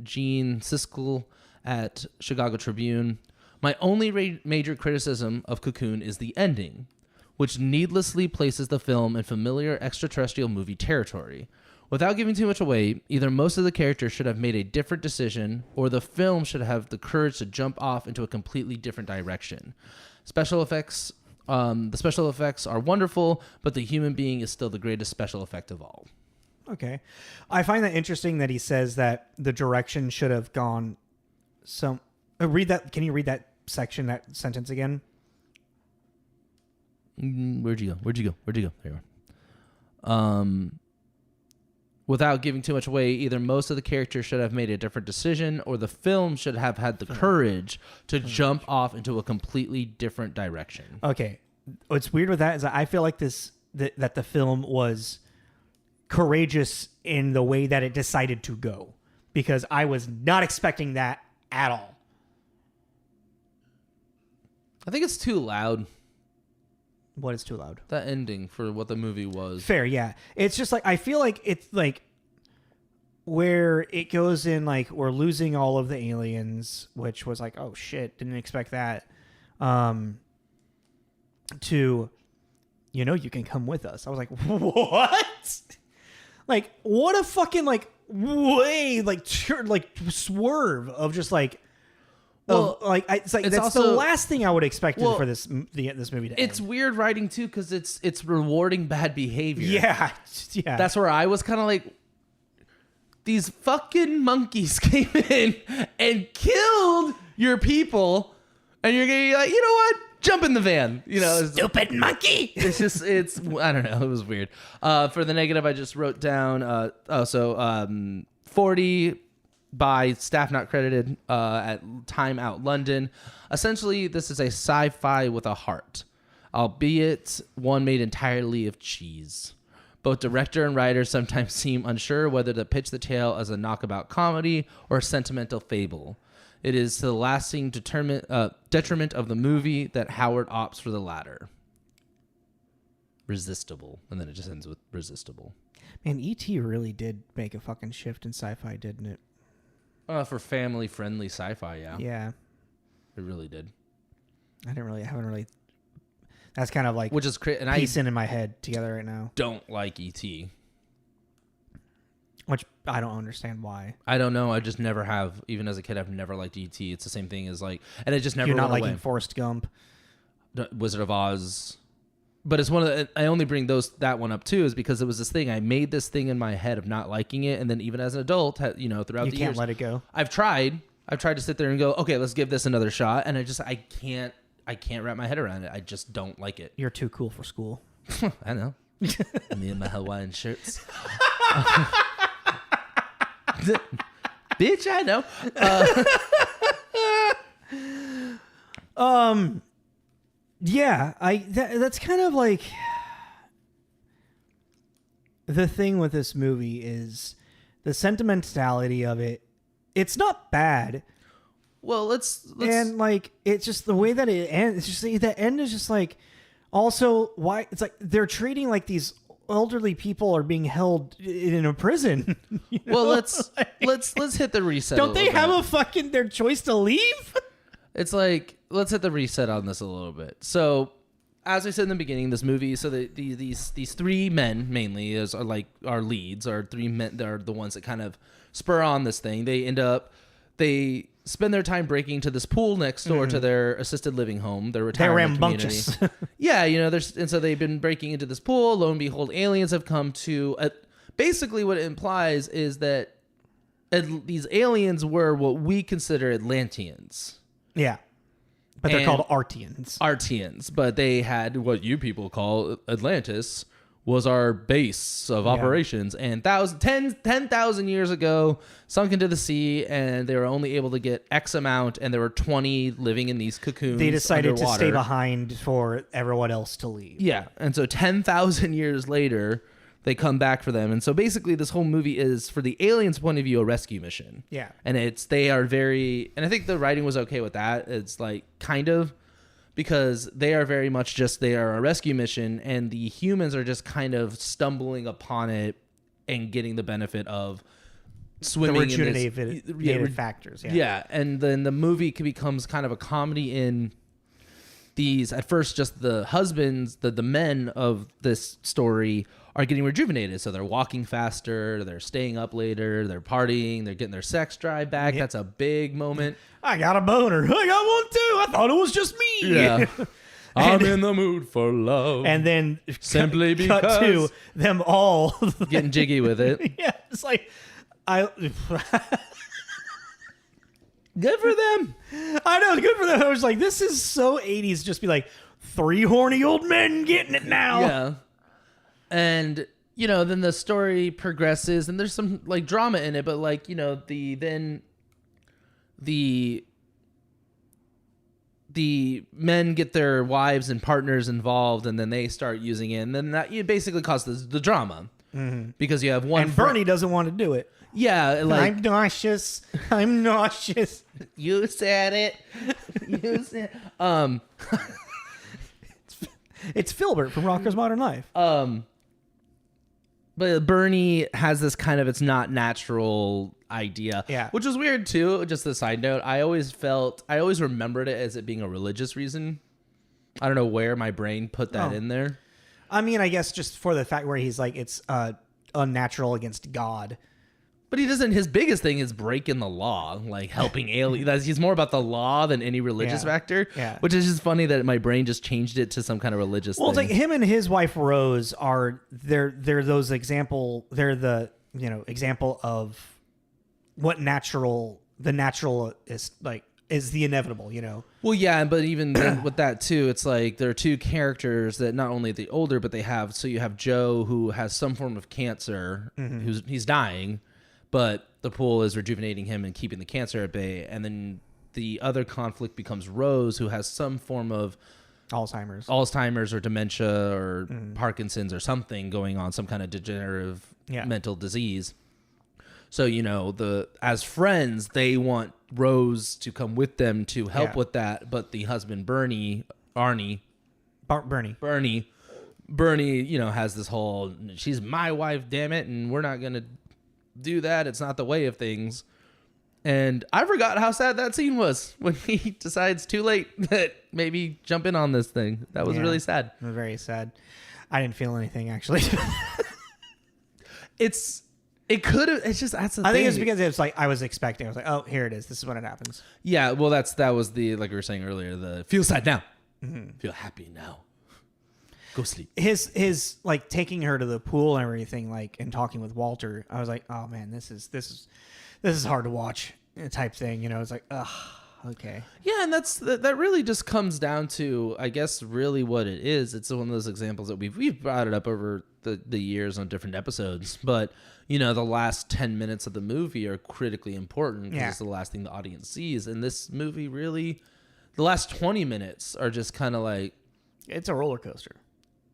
Gene Siskel at Chicago Tribune. My only major criticism of Cocoon is the ending, which needlessly places the film in familiar extraterrestrial movie territory. Without giving too much away, either most of the characters should have made a different decision, or the film should have the courage to jump off into a completely different direction. Special effects, the special effects are wonderful, but the human being is still the greatest special effect of all. Okay. I find that interesting that he says that the direction should have gone read that. Can you read that section, that sentence again? Where'd you go? There you are. Without giving too much away, either most of the characters should have made a different decision, or the film should have had the courage to jump off into a completely different direction. Okay. What's weird with that is that I feel like that the film was courageous in the way that it decided to go, because I was not expecting that at all. I think it's too loud. What is too loud? That ending for what the movie was. Fair, yeah. It's just like, I feel like it's like where it goes in, like, we're losing all of the aliens, which was like, oh shit, didn't expect that. To, you can come with us. I was like, what? Like, what a fucking, like, way, like, swerve of just like, well, it's like that's also the last thing I would expect for this movie to It's end. weird writing too, because it's rewarding bad behavior. Yeah. That's where I was kind of like, these fucking monkeys came in and killed your people, and you're gonna be like, you know what? Jump in the van. Stupid monkey. It's I don't know. It was weird. For the negative, I just wrote down. 40. By staff not credited at Time Out London. Essentially, this is a sci-fi with a heart. albeit one made entirely of cheese. Both director and writer sometimes seem unsure whether to pitch the tale as a knockabout comedy or a sentimental fable. It is to the lasting detriment of the movie that Howard opts for the latter. Resistible. And then it just ends with resistible. Man, E.T. really did make a fucking shift in sci-fi, didn't it? For family-friendly sci-fi, yeah. Yeah. It really did. I haven't really. That's kind of like which is and piecing in my head together right now. Don't like E.T. Which I don't understand why. I don't know. I just never have. Even as a kid, I've never liked E.T. It's the same thing as like, and it just never. You're not went liking away. Forrest Gump, Wizard of Oz, but it's one of the. I only bring that one up too is because it was this thing. I made this thing in my head of not liking it, and then even as an adult, throughout the years, you can't let it go. I've tried to sit there and go, okay, let's give this another shot, and I can't wrap my head around it. I just don't like it. You're too cool for school. I know. Me and my Hawaiian shirts. Bitch, I know. Yeah, that's kind of like the thing with this movie is the sentimentality of it. It's not bad. Well, let's and like it's just the way that it ends. It's just the end is just like also why it's like they're treating like these elderly people are being held in a prison. Well, let's hit the reset. Don't they have a fucking their choice to leave? It's like let's hit the reset on this a little bit. So, as I said in the beginning, this movie. So these three men mainly are like our leads. Are three men. They're the ones that kind of spur on this thing. They spend their time breaking into this pool next door to their assisted living home, their retirement rambunctious. community. Yeah, and so they've been breaking into this pool. Lo and behold, aliens have come to. Basically, what it implies is that these aliens were what we consider Atlanteans. Yeah, but they're called Artians. Artians, but they had what you people call Atlantis. Was our base of operations, and 10,000 years ago sunk into the sea, and they were only able to get X amount, and there were 20 living in these cocoons. They decided underwater. to stay behind for everyone else to leave. Yeah, and so 10,000 years later, they come back for them, and so basically this whole movie is, for the aliens' point of view, a rescue mission. Yeah, and they are very, and I think the writing was okay with that. It's like kind of. Because they are very much they are a rescue mission, and the humans are just kind of stumbling upon it and getting the benefit of swimming the rejuvenating factors. Yeah, and then the movie becomes kind of a comedy in these, at first, just the husbands, the men of this story are getting rejuvenated. So they're walking faster, they're staying up later, they're partying, they're getting their sex drive back. Yep. That's a big moment. I got a boner. I got one too. I thought it was just me. Yeah. I'm in the mood for love. And then simply cut to them all getting jiggy with it. Yeah, it's like good for them. I know, good for them. I was like, this is so 80s. Just be like, three horny old men getting it now. Yeah. And, then the story progresses, and there's some, like, drama in it, but, like, the men get their wives and partners involved, and then they start using it, and then that basically causes the drama. Mm-hmm. Because you have one... And Bernie doesn't want to do it. Yeah, like... I'm nauseous. I'm nauseous. You said it. You said... It's Filbert from Rocker's Modern Life. But Bernie has this kind of it's not natural idea. Yeah. Which was weird too. Just a side note. I always remembered it as it being a religious reason. I don't know where my brain put that in there. I mean, I guess just for the fact where he's like, it's unnatural against God. But he doesn't. His biggest thing is breaking the law, like helping aliens. He's more about the law than any religious factor. Yeah. Which is just funny that my brain just changed it to some kind of religious thing. Well, it's like him and his wife Rose are they're those example. They're the example of what the natural is like is the inevitable. Well, yeah, but even then with that too, it's like there are two characters that not only the older, but they have. So you have Joe who has some form of cancer, he's dying. But the pool is rejuvenating him and keeping the cancer at bay. And then the other conflict becomes Rose, who has some form of Alzheimer's or dementia or Parkinson's or something going on, some kind of degenerative mental disease. So, as friends, they want Rose to come with them to help with that. But the husband, Bernie, has this whole, she's my wife, damn it. And we're not going to do that. It's not the way of things. And I forgot how sad that scene was when he decides too late that maybe jump in on this thing. That was really sad. It was very sad. I didn't feel anything, actually. It could have. It's just that's the thing. I think it's because it's like I was expecting. I was like, oh, here it is. This is when it happens. Yeah. Well, that was the, like we were saying earlier, the feel sad now, feel happy now, go sleep. His like taking her to the pool and everything, like, and talking with Walter. I was like, oh man, this is hard to watch type thing. It's like, ugh. Okay. Yeah, and that really just comes down to, I guess, really what it is. It's one of those examples that we've brought it up over the years on different episodes, but the last 10 minutes of the movie are critically important because it's the last thing the audience sees. And this movie really, the last 20 minutes are just kind of like, it's a roller coaster.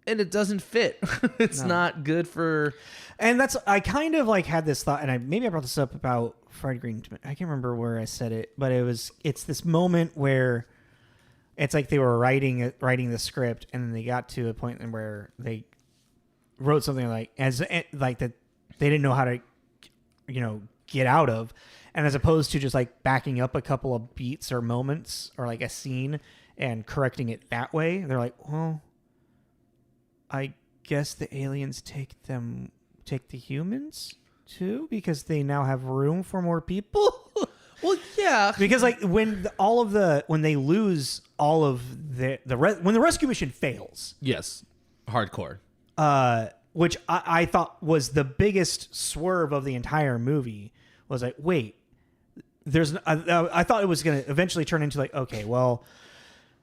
And it doesn't fit. It's not good for. And I kind of like had this thought, and maybe I brought this up about Fried Green. I can't remember where I said it, but it's this moment where it's like they were writing the script, and then they got to a point where they wrote something like that they didn't know how to, get out of, and as opposed to just like backing up a couple of beats or moments or like a scene and correcting it that way, they're like, well, I guess the aliens take the humans too because they now have room for more people. Well, yeah, because like when they lose all of when the rescue mission fails, yes, hardcore. Which I thought was the biggest swerve of the entire movie. Was like, wait, I thought it was going to eventually turn into like, okay, well,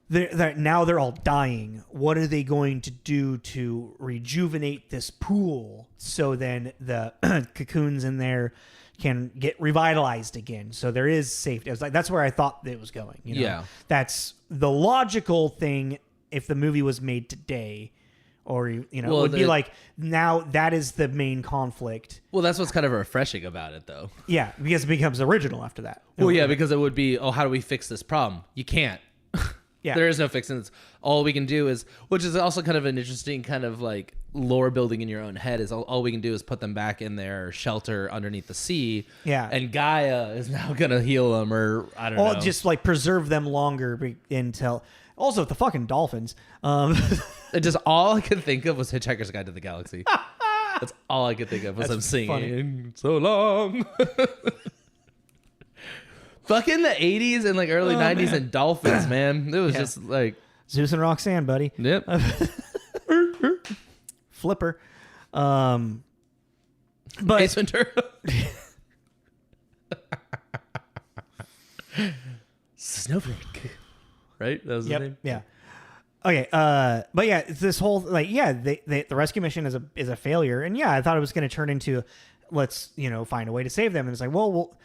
now they're all dying. What are they going to do to rejuvenate this pool so then the cocoons in there can get revitalized again? So there is safety. I was like, that's where I thought it was going. Yeah, that's the logical thing if the movie was made today. Or, it would be like, now that is the main conflict. Well, that's what's kind of refreshing about it, though. Yeah, because it becomes original after that. Well, yeah, because it would be, how do we fix this problem? You can't. Yeah. There is no fixing it. All we can do is, which is also kind of an interesting kind of like lore building in your own head, is all we can do is put them back in their shelter underneath the sea. Yeah. And Gaia is now going to heal them, or I don't know. Or just like preserve them longer until... Also, the fucking dolphins. Just all I could think of was Hitchhiker's Guide to the Galaxy. That's all I could think of was them singing. Funny. So long. Fucking the 80s and like early 90s and dolphins, man. It was just like... Zeus and Roxanne, buddy. Yep. Flipper. But Ace Ventura. Snowflake. Right? That was his name? Yeah. Okay. But yeah, it's this whole like, the rescue mission is a failure, and I thought it was going to turn into, let's find a way to save them, and it's like, well,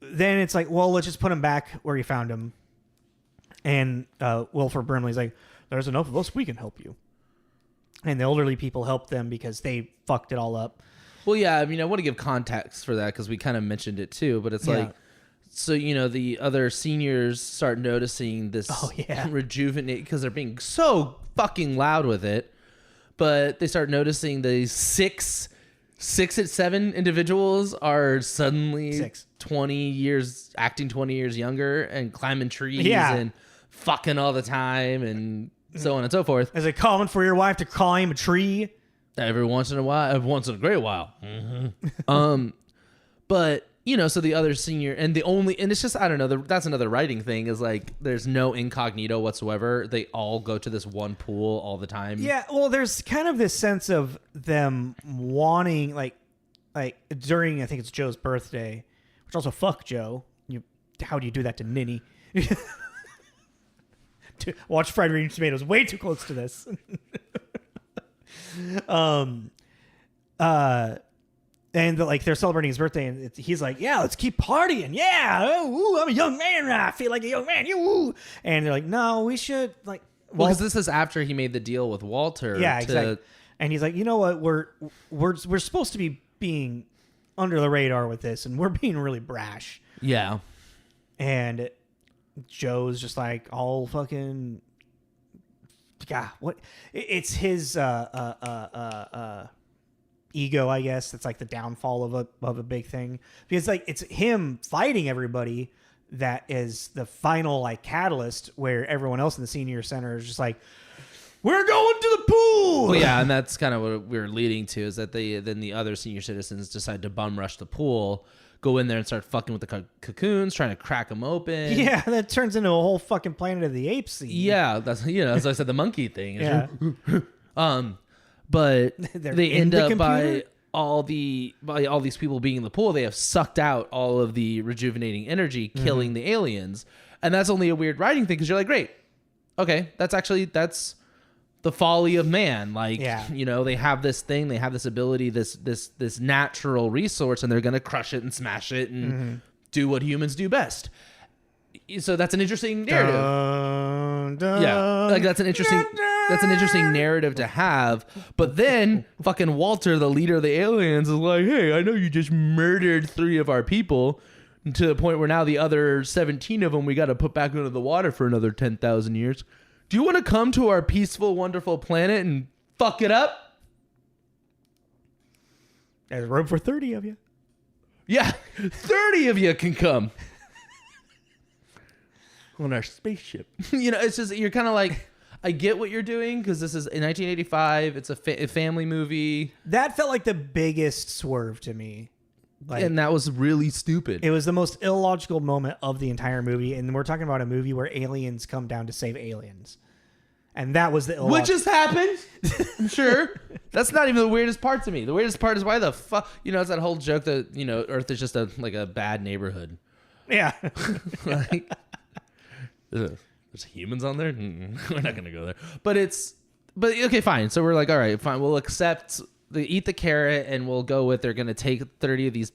then it's like, well, let's just put them back where you found them, and Wilford Brimley's like, there's enough of us, we can help you, and the elderly people help them because they fucked it all up. Well, yeah, I mean, I want to give context for that because we kind of mentioned it too, but it's like. So, the other seniors start noticing this rejuvenate because they're being so fucking loud with it. But they start noticing these 6 at 7 individuals are suddenly 20 years, acting 20 years younger and climbing trees and fucking all the time and so on and so forth. Is it common for your wife to climb a tree? Every once in a great while. Mm-hmm. But... so the other senior and it's just, I don't know, that's another writing thing is like, there's no incognito whatsoever. They all go to this one pool all the time. Yeah. Well, there's kind of this sense of them wanting like during, I think it's Joe's birthday, which also fuck Joe. How do you do that to Ninny? Watch Fried Green Tomatoes way too close to this. And they're celebrating his birthday, and he's like, "Yeah, let's keep partying. Yeah, I'm a young man. I feel like a young man. And they're like, "No, we should Well, because this is after he made the deal with Walter. Yeah, exactly. And he's like, you know what? We're supposed to be being under the radar with this, and we're being really brash. Yeah. And Joe's just like all fucking. God, what? It's his ego, I guess. That's like the downfall of a big thing, because like it's him fighting everybody that is the final like catalyst, where everyone else in the senior center is just like, we're going to the pool. Well, yeah, and that's kind of what we're leading to, is that then the other senior citizens decide to bum rush the pool, go in there and start fucking with the cocoons, trying to crack them open. Yeah, that turns into a whole fucking Planet of the Apes scene. Yeah, that's as I said, the monkey thing. Yeah. But they end up computer? by all these people being in the pool, they have sucked out all of the rejuvenating energy, killing the aliens. And that's only a weird writing thing, because you're like, great, okay, that's the folly of man. Like, they have this thing, they have this ability, this natural resource, and they're gonna crush it and smash it and do what humans do best. So that's an interesting narrative. Yeah, like that's an interesting narrative to have. But then fucking Walter, the leader of the aliens, is like, hey, I know you just murdered 3 of our people, to the point where now the other 17 of them we got to put back into the water for another 10,000 years. Do you want to come to our peaceful, wonderful planet and fuck it up? There's room for 30 of you. Yeah, 30 of you can come on our spaceship. It's just, you're kind of like, I get what you're doing, because this is in 1985. It's a family movie. That felt like the biggest swerve to me. And that was really stupid. It was the most illogical moment of the entire movie. And we're talking about a movie where aliens come down to save aliens. And that was the illogical. Which just happened. I'm sure. That's not even the weirdest part to me. The weirdest part is why the fuck, it's that whole joke that, Earth is just a bad neighborhood. Yeah. Like, there's humans on there? We're not going to go there. But okay, fine. So we're like, all right, fine. We'll accept, eat the carrot, and we'll go with, they're going to take 30 of these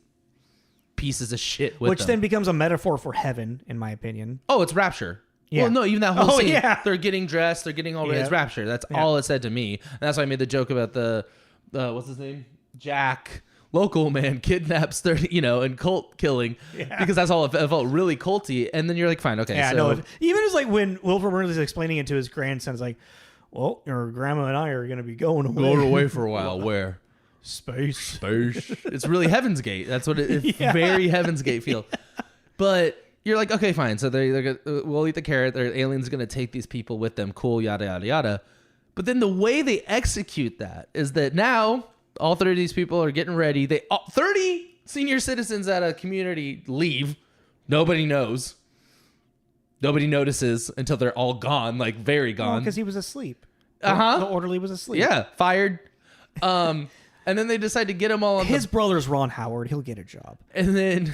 pieces of shit with Which them. then becomes a metaphor for heaven, in my opinion. Oh, it's rapture. Yeah. Well, no, even that whole scene. Yeah. They're getting dressed. They're getting all ready. It's rapture. That's all it said to me. And that's why I made the joke about the what's his name? Jack, local man, kidnaps 30, and cult killing. Yeah. Because that's all it felt really culty. And then you're like, fine, okay. Yeah, so, no. Even as like when Wilford Brimley is explaining it to his grandson, it's like, well, your grandma and I are going to be going away. Going away for a while. Where? Space. It's really Heaven's Gate. That's what it's very Heaven's Gate feel. But you're like, okay, fine. So we'll eat the carrot. The alien's going to take these people with them. Cool, yada, yada, yada. But then the way they execute that is that now all 30 of these people are getting ready. 30 senior citizens at a community leave. Nobody knows. Nobody notices until they're all gone, like very gone. Because he was asleep. Uh-huh. The orderly was asleep. Yeah, fired. And then they decide to get him all on his brother's Ron Howard. He'll get a job. And then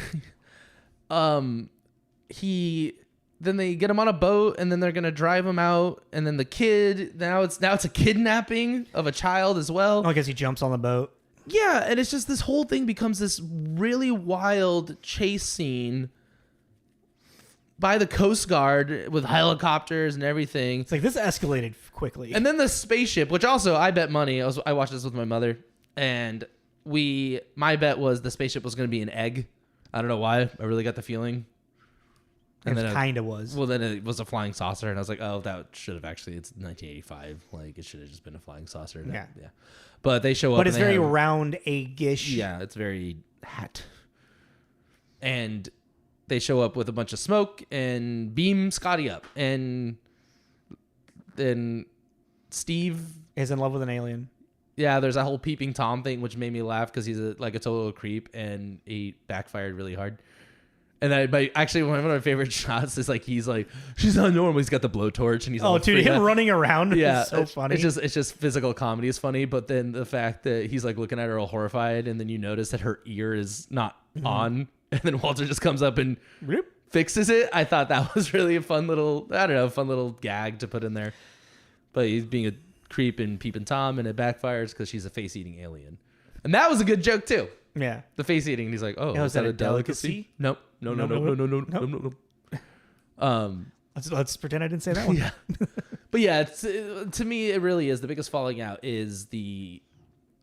then they get him on a boat, and then they're gonna drive him out, and then the kid, now it's a kidnapping of a child as well. Oh, I guess he jumps on the boat. Yeah, and it's just, this whole thing becomes this really wild chase scene by the Coast Guard with helicopters and everything. It's like, this escalated quickly. And then the spaceship, which also I bet money. I watched this with my mother, and my bet was the spaceship was going to be an egg. I don't know why. I really got the feeling. And it kind of was. Well, then it was a flying saucer, and I was like, oh, that should have actually. It's 1985. Like, it should have just been a flying saucer. Yeah. But they show up. But it's very round eggish. Yeah, it's very hat. And they show up with a bunch of smoke and beam Scotty up, and then Steve is in love with an alien. Yeah, there's that whole peeping Tom thing, which made me laugh because he's a total creep, and he backfired really hard. And actually, one of my favorite shots is he's like, she's not normal. He's got the blowtorch, and he's him running around. Yeah, is so funny. It's just physical comedy is funny, but then the fact that he's looking at her all horrified, and then you notice that her ear is not on, and then Walter just comes up and fixes it. I thought that was really a fun little gag to put in there. But he's being a creep and peeping Tom, and it backfires because she's a face-eating alien, and that was a good joke too. Yeah, the face eating. He's like, oh, is that a delicacy? Nope. No. Let's pretend I didn't say that one. Yeah. But yeah, it's, to me, it really is the biggest falling out is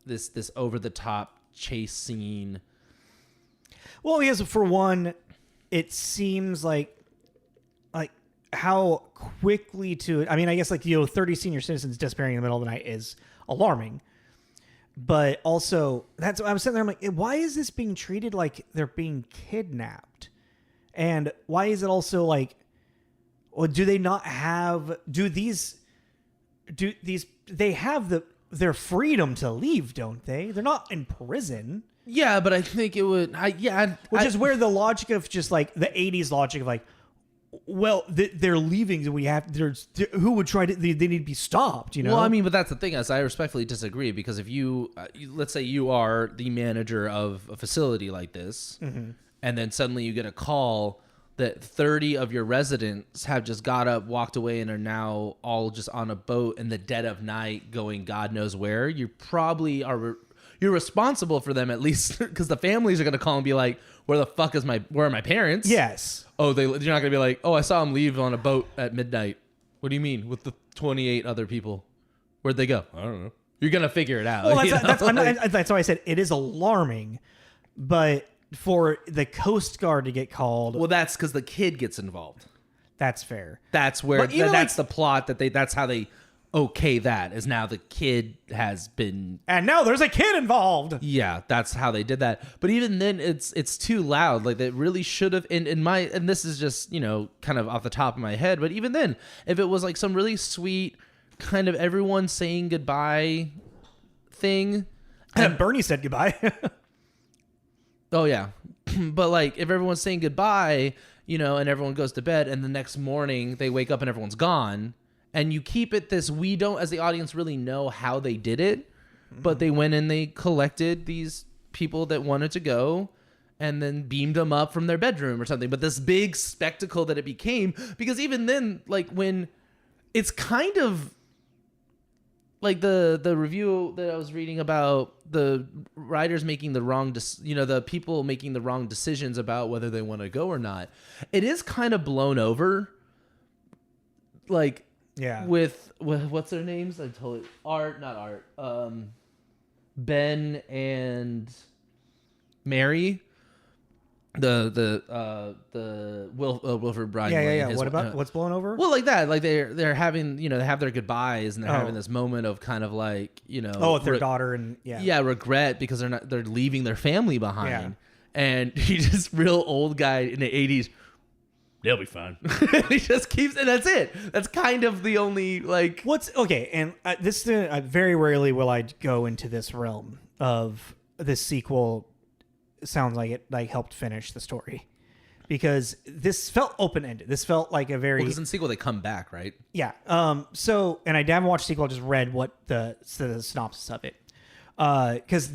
this over the top chase scene. Well, because for one, it seems like how quickly to. I mean, I guess 30 senior citizens disappearing in the middle of the night is alarming. But also, that's what I'm sitting there. I'm like, why is this being treated like they're being kidnapped? And why is it also like, well, do they not have? They have their freedom to leave, don't they? They're not in prison. Yeah, but I think it would. Which is where the logic of just like the 80s logic of like, well, they're leaving. We have. Who would try to? They need to be stopped. You know. Well, I mean, but that's the thing. Is I respectfully disagree because if let's say you are the manager of a facility like this, and then suddenly you get a call that 30 of your residents have just got up, walked away, and are now all just on a boat in the dead of night, going God knows where. You probably are. You're responsible for them at least because the families are going to call and be like, where are my parents? Yes. Oh, you're not going to be like, oh, I saw them leave on a boat at midnight. What do you mean with the 28 other people? Where'd they go? I don't know. You're going to figure it out. Well, that's why I said it is alarming, but for the Coast Guard to get called. Well, that's because the kid gets involved. That's fair. That's where, that's the plot that's how they okay that is now the kid has been, and now there's a kid involved. Yeah, that's how they did that. But even then it's too loud. Like that really should have and this is just, kind of off the top of my head, but even then, if it was like some really sweet kind of everyone saying goodbye thing. And Bernie said goodbye. Oh yeah. But like if everyone's saying goodbye, and everyone goes to bed and the next morning they wake up and everyone's gone. And you keep it this, we don't, as the audience, really know how they did it, but they went and they collected these people that wanted to go and then beamed them up from their bedroom or something. But this big spectacle that it became, because even then, like when it's kind of like the review that I was reading about the writers making the wrong, the people making the wrong decisions about whether they want to go or not, it is kind of blown over. Like, yeah, with what's their names? I totally Ben and Mary, the Wilford Brimley. Yeah. What about what's blown over? Well, like that, like they're having they have their goodbyes and they're having this moment of kind of like with their daughter and regret because they're leaving their family behind, and he's just real old guy in the 80s. They'll be fine. He just keeps, and that's it. That's kind of the only and this very rarely will I go into this realm of this sequel. Sounds like it helped finish the story because this felt open ended. This felt like a very because in the sequel they come back, right? Yeah. So and I haven't watched the sequel. I just read what the synopsis of it. Because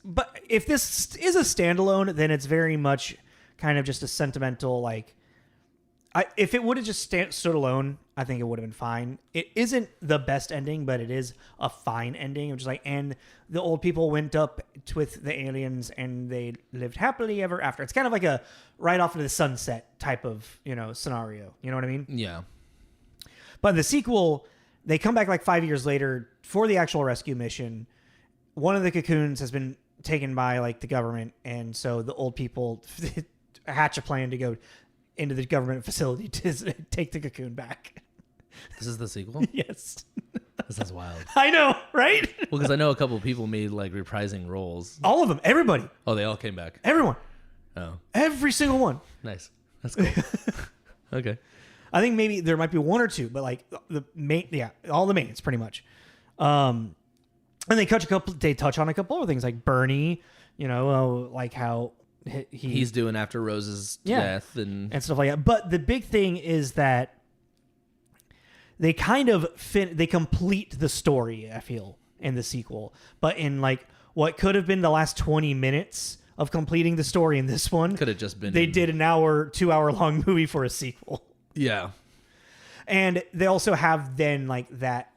but if this is a standalone, then it's very much kind of just a sentimental if it would have just stood alone, I think it would have been fine. It isn't the best ending, but it is a fine ending. It was and the old people went up with the aliens and they lived happily ever after. It's kind of like a right off into the sunset type of, scenario. You know what I mean? Yeah. But in the sequel, they come back 5 years later for the actual rescue mission. One of the cocoons has been taken by the government. And so the old people hatch a plan to go into the government facility to take the cocoon back. This is the sequel? Yes. This is wild. I know, right? Well, because I know a couple of people made reprising roles. All of them. Everybody. Oh, they all came back. Everyone. Oh. Every single one. Nice. That's cool. Okay. I think maybe there might be one or two, but the main, all the mains pretty much. And they touch on a couple other things like Bernie, how he's doing after Rose's death and stuff like that. But the big thing is that they kind of they complete the story, I feel, in the sequel. But in what could have been the last 20 minutes of completing the story in this one, could have just been they did an 2-hour long movie for a sequel. Yeah. And they also have then that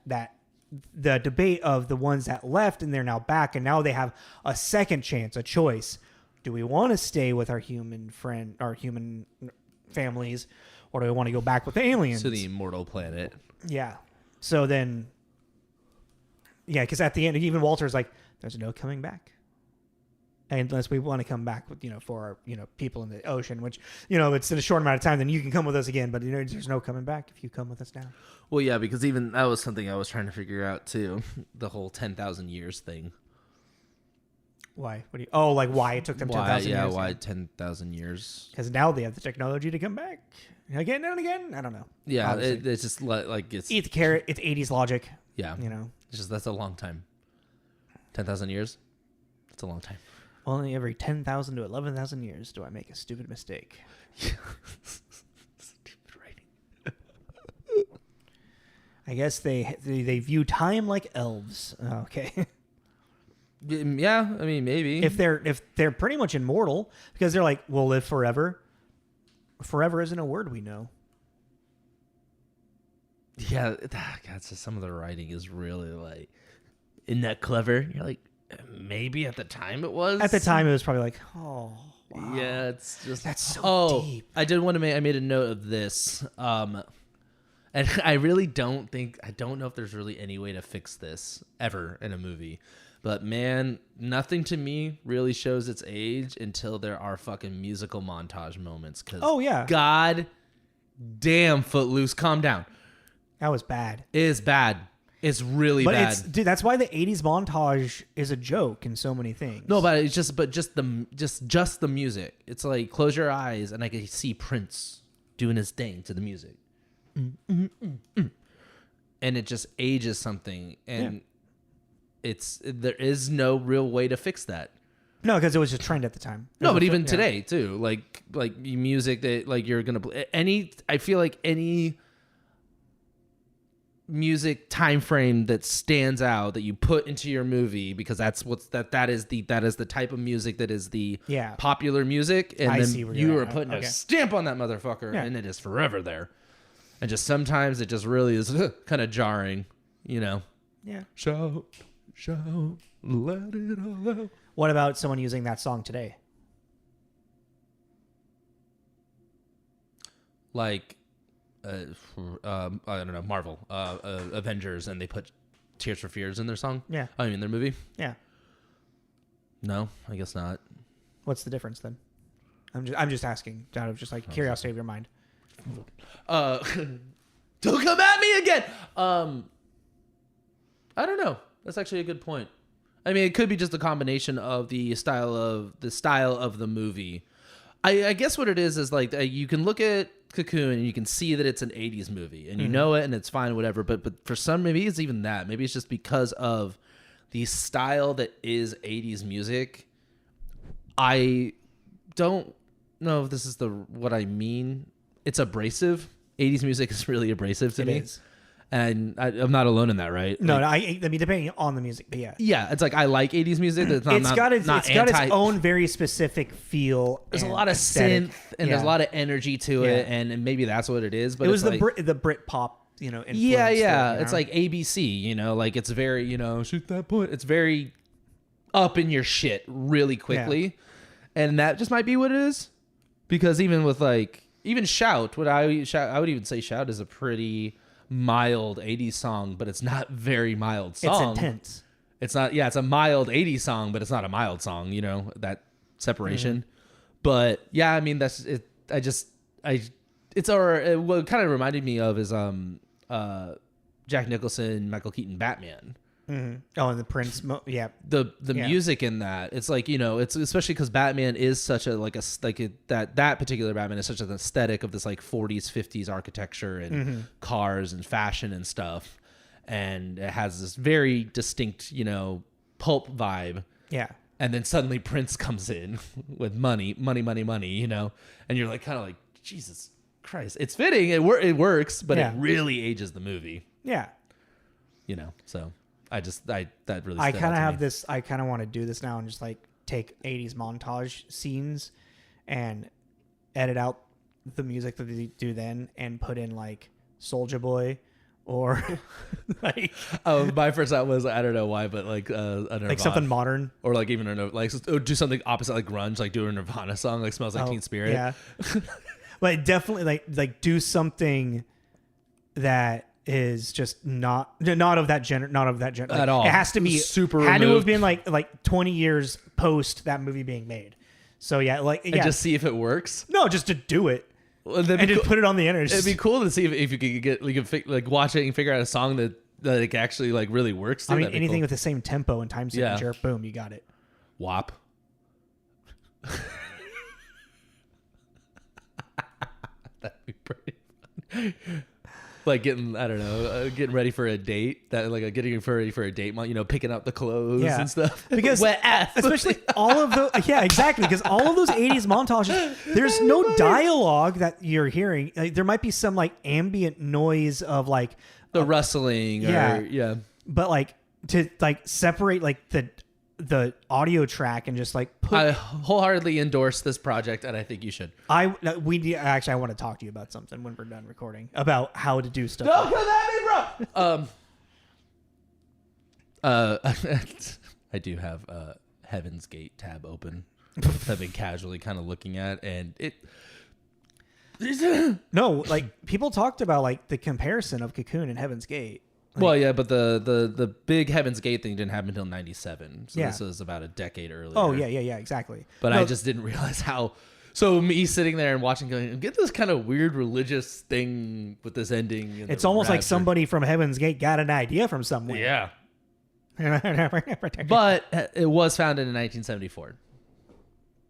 the debate of the ones that left and they're now back and now they have a second chance, a choice. Do we want to stay with our human families, or do we want to go back with the aliens? To the immortal planet. Yeah. So then, yeah, because at the end, even Walter's like, there's no coming back. Unless we want to come back with, for our, people in the ocean, which, it's in a short amount of time, then you can come with us again. But, there's no coming back if you come with us now. Well, yeah, because even that was something I was trying to figure out, too. The whole 10,000 years thing. Why? Like why it took them 10,000 years? Yeah, why 10,000 years? Because now they have the technology to come back again and again. I don't know. Yeah, it's just like it's... Eat the carrot. It's 80s logic. Yeah. It's just, that's a long time. 10,000 years? That's a long time. Only every 10,000 to 11,000 years do I make a stupid mistake. Stupid writing. I guess they view time like elves. Okay. Yeah, I mean, maybe. If they're pretty much immortal, because they're like, we'll live forever. Forever isn't a word we know. Yeah, God, so some of the writing is really like, isn't that clever? You're like, maybe at the time it was. At the time, it was probably like, oh, wow. Yeah, it's just that's so deep. I did want to I made a note of this, and I really don't know if there's really any way to fix this ever in a movie. But man, nothing to me really shows its age until there are fucking musical montage moments. Oh yeah, God damn, Footloose, calm down. That was bad. It is bad. It's really bad. Dude, that's why the 80s montage is a joke in so many things. No, but it's just the music. It's like, close your eyes and I can see Prince doing his thing to the music. And it just ages something. And there is no real way to fix that. No, because it was a trend at the time. No, but even today too, like music that like you're going to play I feel like any music time frame that stands out that you put into your movie, because that is the type of music that is the popular music, and then you are putting a stamp on that motherfucker, and it is forever there. And just sometimes it just really is kind of jarring, Yeah. Shout, let it all out. What about someone using that song today? Like, I don't know, Marvel, Avengers, and they put Tears for Fears in their song? Yeah. I mean, their movie? Yeah. No, I guess not. What's the difference then? I'm just asking out of just like curiosity of your mind. Don't come at me again. I don't know. That's actually a good point. I mean, it could be just a combination of the style of the movie. I guess what it is like you can look at Cocoon and you can see that it's an 80s movie and you know it and it's fine, whatever. But for some, maybe it's even that. Maybe it's just because of the style that is 80s music. I don't know if this is what I mean. It's abrasive. 80s music is really abrasive to me. Is. And I'm not alone in that, right? No, I mean, depending on the music, but yeah. Yeah, it's like I like 80s music. It's got its own very specific feel. There's a lot of synth and there's a lot of energy to it, and maybe that's what it is. But it was the Brit pop, influence. Yeah. It's like ABC, like it's very, shoot that point. It's very up in your shit really quickly, and that just might be what it is. Because even with even Shout, I would even say Shout is a pretty mild 80s song, but it's not very mild song. It's intense. It's not, it's a mild 80s song, but it's not a mild song, that separation. But yeah, I mean, that's it. What kind of reminded me of is Jack Nicholson, Michael Keaton Batman. Mm-hmm. Oh, and the Prince, the music in that, it's like, it's especially because Batman is such that particular Batman is such an aesthetic of this like 40s 50s architecture and cars and fashion and stuff, and it has this very distinct pulp vibe. Yeah. And then suddenly Prince comes in with money, and you're like kind of like, Jesus Christ, it's fitting, it works, but it really ages the movie. Yeah. So that really. I kind of have this. I kind of want to do this now and just like take 80s montage scenes and edit out the music that they do then and put in like Soulja Boy or like. Oh, my first thought was, I don't know why, but like like something modern, or like even do something opposite, like grunge, like do a Nirvana song, like Smells Like Teen Spirit. Yeah, but definitely like do something that is just not of that gender At all. It has to be super had removed. to have been like 20 years post that movie being made. So And just see if it works. no, just to do it Well, and just put it on the internet. It'd be cool to see if you could get watch it and figure out a song that it actually like really works. I mean, That'd be anything cool. with the same tempo and time signature, boom, you got it. WAP. That'd be pretty fun. Like getting ready for a date. Getting ready for a date. Picking up the clothes and stuff. Because wet ass. especially all of the exactly, because all of those 80s montages, there's no dialogue that you're hearing. Like, there might be some like ambient noise of like the rustling. But like to like separate like the audio track and just like put. I wholeheartedly endorse this project, and I think you should. I want to talk to you about something when we're done recording about how to do stuff. Don't come at me, bro. I do have Heaven's Gate tab open. I've been casually kind of looking at, and it. No, like people talked about like the comparison of Cocoon and Heaven's Gate. Like, Well, yeah, but the big Heaven's Gate thing didn't happen until 97. So Yeah. this was about a decade earlier. oh yeah, exactly. But No, I just didn't realize how. So me sitting there and watching, going, get this kind of weird religious thing with this ending. And it's the almost like rapture. somebody from Heaven's Gate got an idea from somewhere. Yeah. But But it was founded in 1974.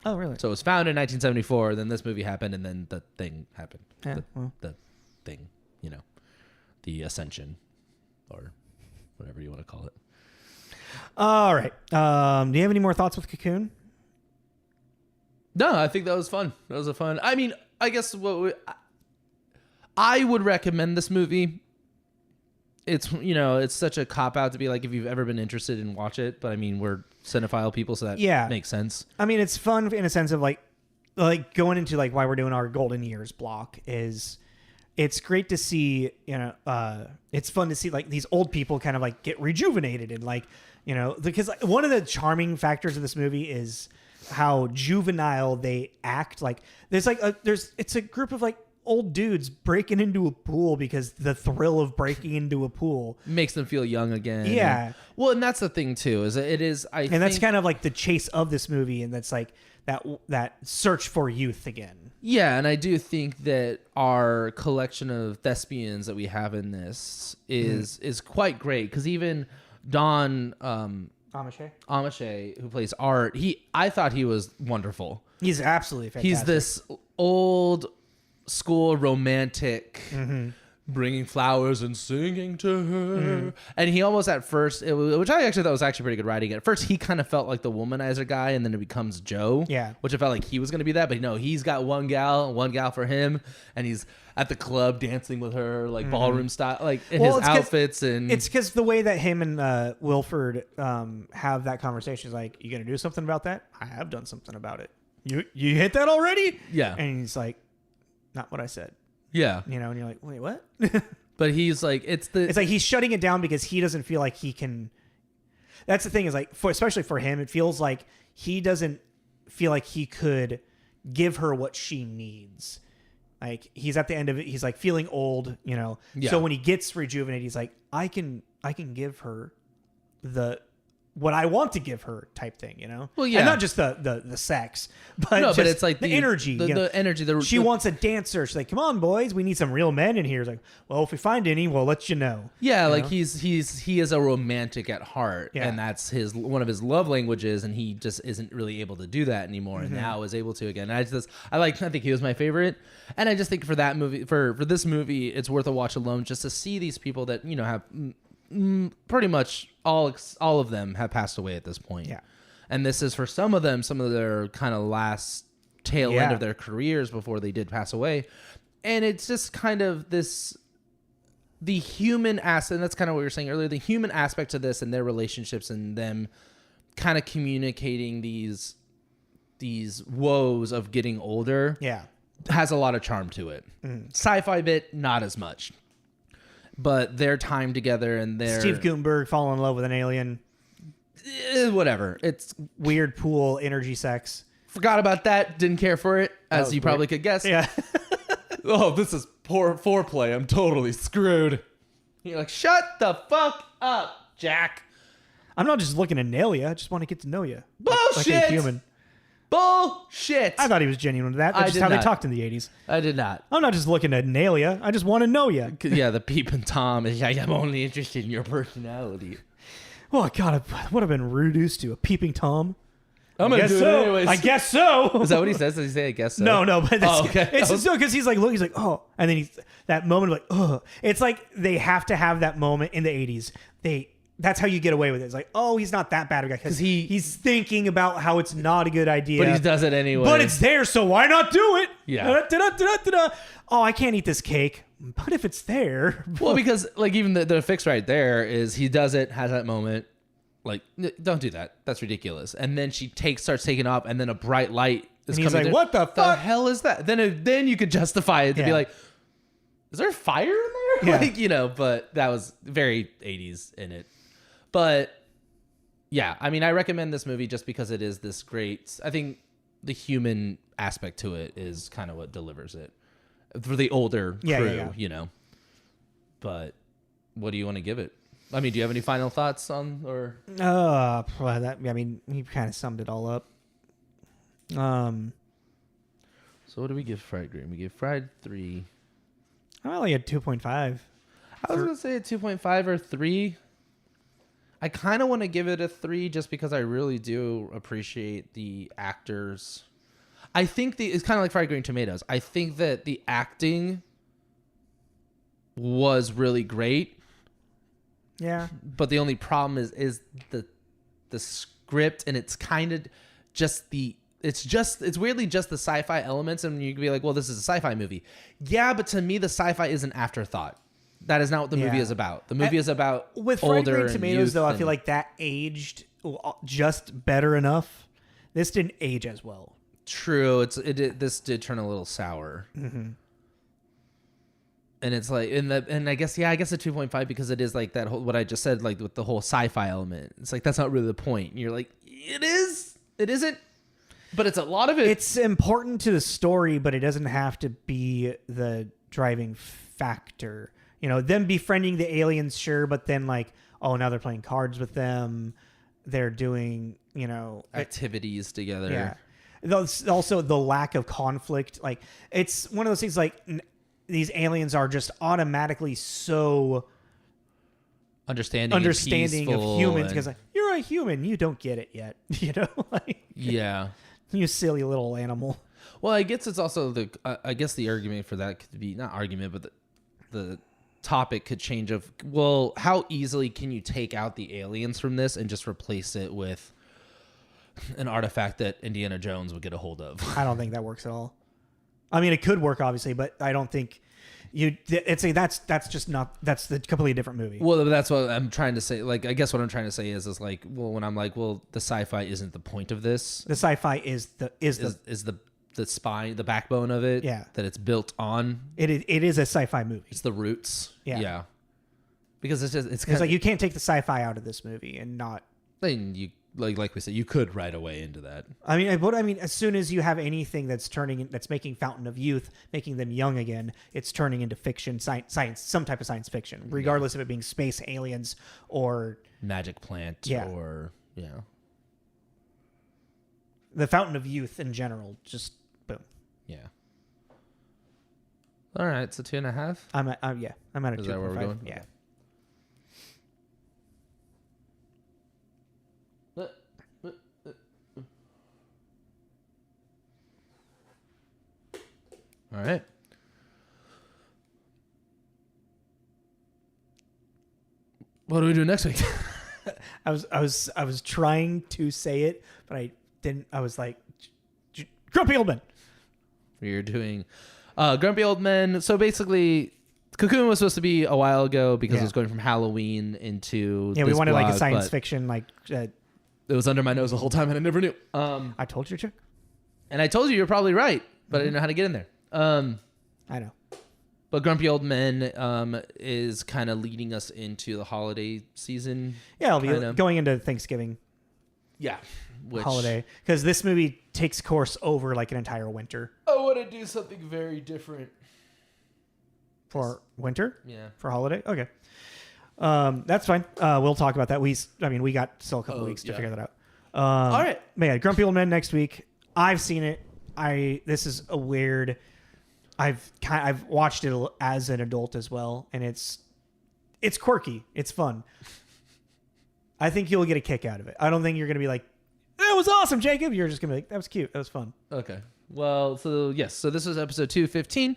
oh really? So it was founded in 1974. Then this movie happened, and then the thing happened. Yeah, well. The thing, the ascension, or whatever you want to call it. All right. Do you have any more thoughts with Cocoon? No, I think that was fun. That was a fun. I mean, I guess I would recommend this movie. It's it's such a cop out to be like if you've ever been interested in watch it, but I mean we're cinephile people, so that makes sense. I mean, it's fun in a sense of like going into like why we're doing our golden years block is it's great to see, it's fun to see like these old people kind of like get rejuvenated and like, because like, one of the charming factors of this movie is how juvenile they act. Like there's like it's a group of like old dudes breaking into a pool because the thrill of breaking into a pool makes them feel young again. Yeah. And that's the thing too, is it is, and that's kind of like the chase of this movie. And that's like that search for youth again. Yeah, and I do think that our collection of thespians that we have in this is quite great, because even Don Ameche, who plays Art, I thought he was wonderful. He's absolutely fantastic. He's this old school romantic, bringing flowers and singing to her. And he almost at first, which I actually thought was actually pretty good writing. At first, he kind of felt like the womanizer guy, and then it becomes Joe. Yeah. Which I felt like he was going to be that. But no, he's got one gal for him, and he's at the club dancing with her, like ballroom style, like in his outfits. And it's because the way that him and Wilford have that conversation is like, you going to do something about that? I have done something about it. You hit that already? Yeah. And he's like, not what I said. Yeah. And you're like, wait, what? But he's like, it's like he's shutting it down because he doesn't feel like he can. That's the thing is like, especially for him, it feels like he doesn't feel like he could give her what she needs. Like he's at the end of it. He's like feeling old, Yeah. So when he gets rejuvenated, he's like, I can give her what I want to give her type thing, Well, yeah. And not just the sex, but no, just but it's like the energy. The energy. She wants a dancer. She's like, come on, boys, we need some real men in here. It's like, well, if we find any, we'll let you know. Yeah, You like know? he is a romantic at heart, Yeah. and that's one of his love languages, and he just isn't really able to do that anymore, and now is able to again. I think he was my favorite, and I just think for that movie, for this movie, it's worth a watch alone just to see these people that have. Pretty much all of them have passed away at this point. Yeah. And this is for some of their kind of last tail end Yeah. of their careers before they did pass away. And it's just kind of the human aspect, and that's kind of what you were saying earlier, the human aspect to this and their relationships and them kind of communicating these woes of getting older. Yeah. Has a lot of charm to it. Sci-fi bit, not as much. But their time together and their Steve Guttenberg falling in love with an alien. Whatever. It's Weird pool energy sex. forgot about that. Didn't care for it, as was you probably weird. could guess. Yeah. Oh, this is poor foreplay. I'm totally screwed. You're like, shut the fuck up, Jack. I'm not just looking to nail you. I just want to get to know you. Bullshit. Like a human. Bullshit. I thought he was genuine with that. That's just how they talked in the 80s. I did not. I'm not just looking to nail you. I just want to know you. Yeah, the peeping Tom is like, I'm only interested in your personality. Oh, God, I would have been reduced to a peeping Tom. I'm going to do it anyways. I guess so. Is that what he says? Does he say, I guess so? No, but that's, okay. It's just so because he's like, look, he's like, oh. And then he's that moment of like, oh. It's like they have to have that moment in the 80s. That's how you get away with it. It's like, oh, he's not that bad of a guy because he's thinking about how it's not a good idea. But he does it anyway. But it's there, so why not do it? Yeah. Da-da-da-da-da-da. Oh, I can't eat this cake. But if it's there. Well, because like even the fix right there is he does it, has that moment. Like, don't do that. That's ridiculous. And then she starts taking off, and then a bright light is and he's coming. Like, what the fuck? The hell is that? Then you could justify it to be like, is there fire in there? Yeah. Like, you know, but that was very 80s in it. But yeah, I mean, I recommend this movie just because it is this great. I think the human aspect to it is kind of what delivers it for the older crew, you know. But what do you want to give it? I mean, do you have any final thoughts on or? I mean, he kind of summed it all up. So what do we give Fried Green? We give Fried 3. I'm only at 2.5. I was gonna say a 2.5 or 3. I kind of want to give it a 3 just because I really do appreciate the actors. I think it's kind of like Fried Green Tomatoes. I think that the acting was really great. Yeah. But the only problem is the script, and it's kind of just it's weirdly just the sci-fi elements, and you can be like, well, this is a sci-fi movie. Yeah, but to me the sci-fi is an afterthought. That is not what the movie is about. The movie is about with older Fried Green Tomatoes, though. I feel like that aged just better enough. This didn't age as well. True. This did turn a little sour. Mm-hmm. And it's like I guess a 2.5 because it is like that whole, what I just said, like with the whole sci-fi element. It's like that's not really the point. And you're like, it is. It isn't. But it's a lot of it. It's important to the story, but it doesn't have to be the driving factor. You know, them befriending the aliens, sure, but then like, oh, now they're playing cards with them. They're doing, you know, activities together. Yeah. Also, the lack of conflict. Like, it's one of those things like these aliens are just automatically so understanding of humans because like, you're a human. You don't get it yet. You know? Like, yeah. You silly little animal. Well, I guess it's also I guess the argument for that could be not argument, but the topic could change of, well, how easily can you take out the aliens from this and just replace it with an artifact that Indiana Jones would get a hold of? I don't think that works at all. I mean, it could work obviously, but I don't think that's the completely different movie. Well, that's what I'm trying to say. Like, I guess what I'm trying to say is like, well, when I'm like, well, the sci-fi isn't the point of this. The sci-fi is the spine, the backbone of it. Yeah. That it's built on. It is a sci-fi movie. It's the roots. Yeah. Because it's like you can't take the sci-fi out of this movie and not. Then you like we said, you could right away into that. I mean, as soon as you have anything that's making Fountain of Youth, making them young again, it's turning into fiction, science, some type of science fiction, regardless of it being space aliens or magic plant or the Fountain of Youth in general. Just boom. Yeah. All right, so 2.5. I'm at a 2.5. Is that where we're going? Yeah. All right. What do we do next week? I was trying to say it, but I didn't. I was like, Grumpy Old Men. We're doing Grumpy Old Men. So basically, Cocoon was supposed to be a while ago because it was going from Halloween into we wanted like a science fiction like. It was under my nose the whole time and I never knew. I told you, Chuck. And I told you you're probably right, but I didn't know how to get in there. I know. But Grumpy Old Men is kind of leading us into the holiday season. Yeah, I'll be going into Thanksgiving. Yeah. Holiday. Because this movie takes course over like an entire winter. I want to do something very different. For winter? Yeah. For holiday? Okay. That's fine. We'll talk about that. We got still a couple weeks to figure that out. All right. But yeah, Grumpy Old Men next week. I've seen it. This is a weird. I've watched it as an adult as well, and it's quirky. It's fun. I think you'll get a kick out of it. I don't think you're gonna be like, that was awesome, Jacob. You're just gonna be like, that was cute. That was fun. Okay. Well, so yes. So this is episode 215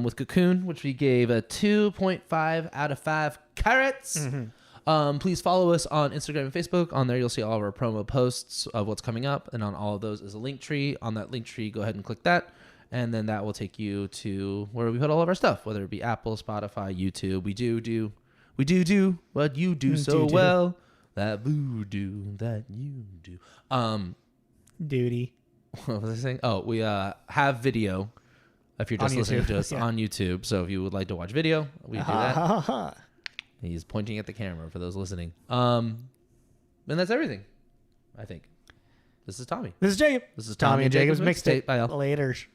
with Cocoon, which we gave a 2.5 out of 5 carrots. Mm-hmm. Please follow us on Instagram and Facebook. On there, you'll see all of our promo posts of what's coming up, and on all of those is a link tree. On that link tree, go ahead and click that, and then that will take you to where we put all of our stuff, whether it be Apple, Spotify, YouTube. We do what you do so well. That voodoo that you do. Duty. What was I saying? Oh, we have video. If you're just listening to us on YouTube, so if you would like to watch video, we do that. He's pointing at the camera for those listening. And that's everything, I think. This is Tommy. This is Jacob. This is Tommy and Jacob's Mixtape. Mixtape. Bye, y'all. Laters.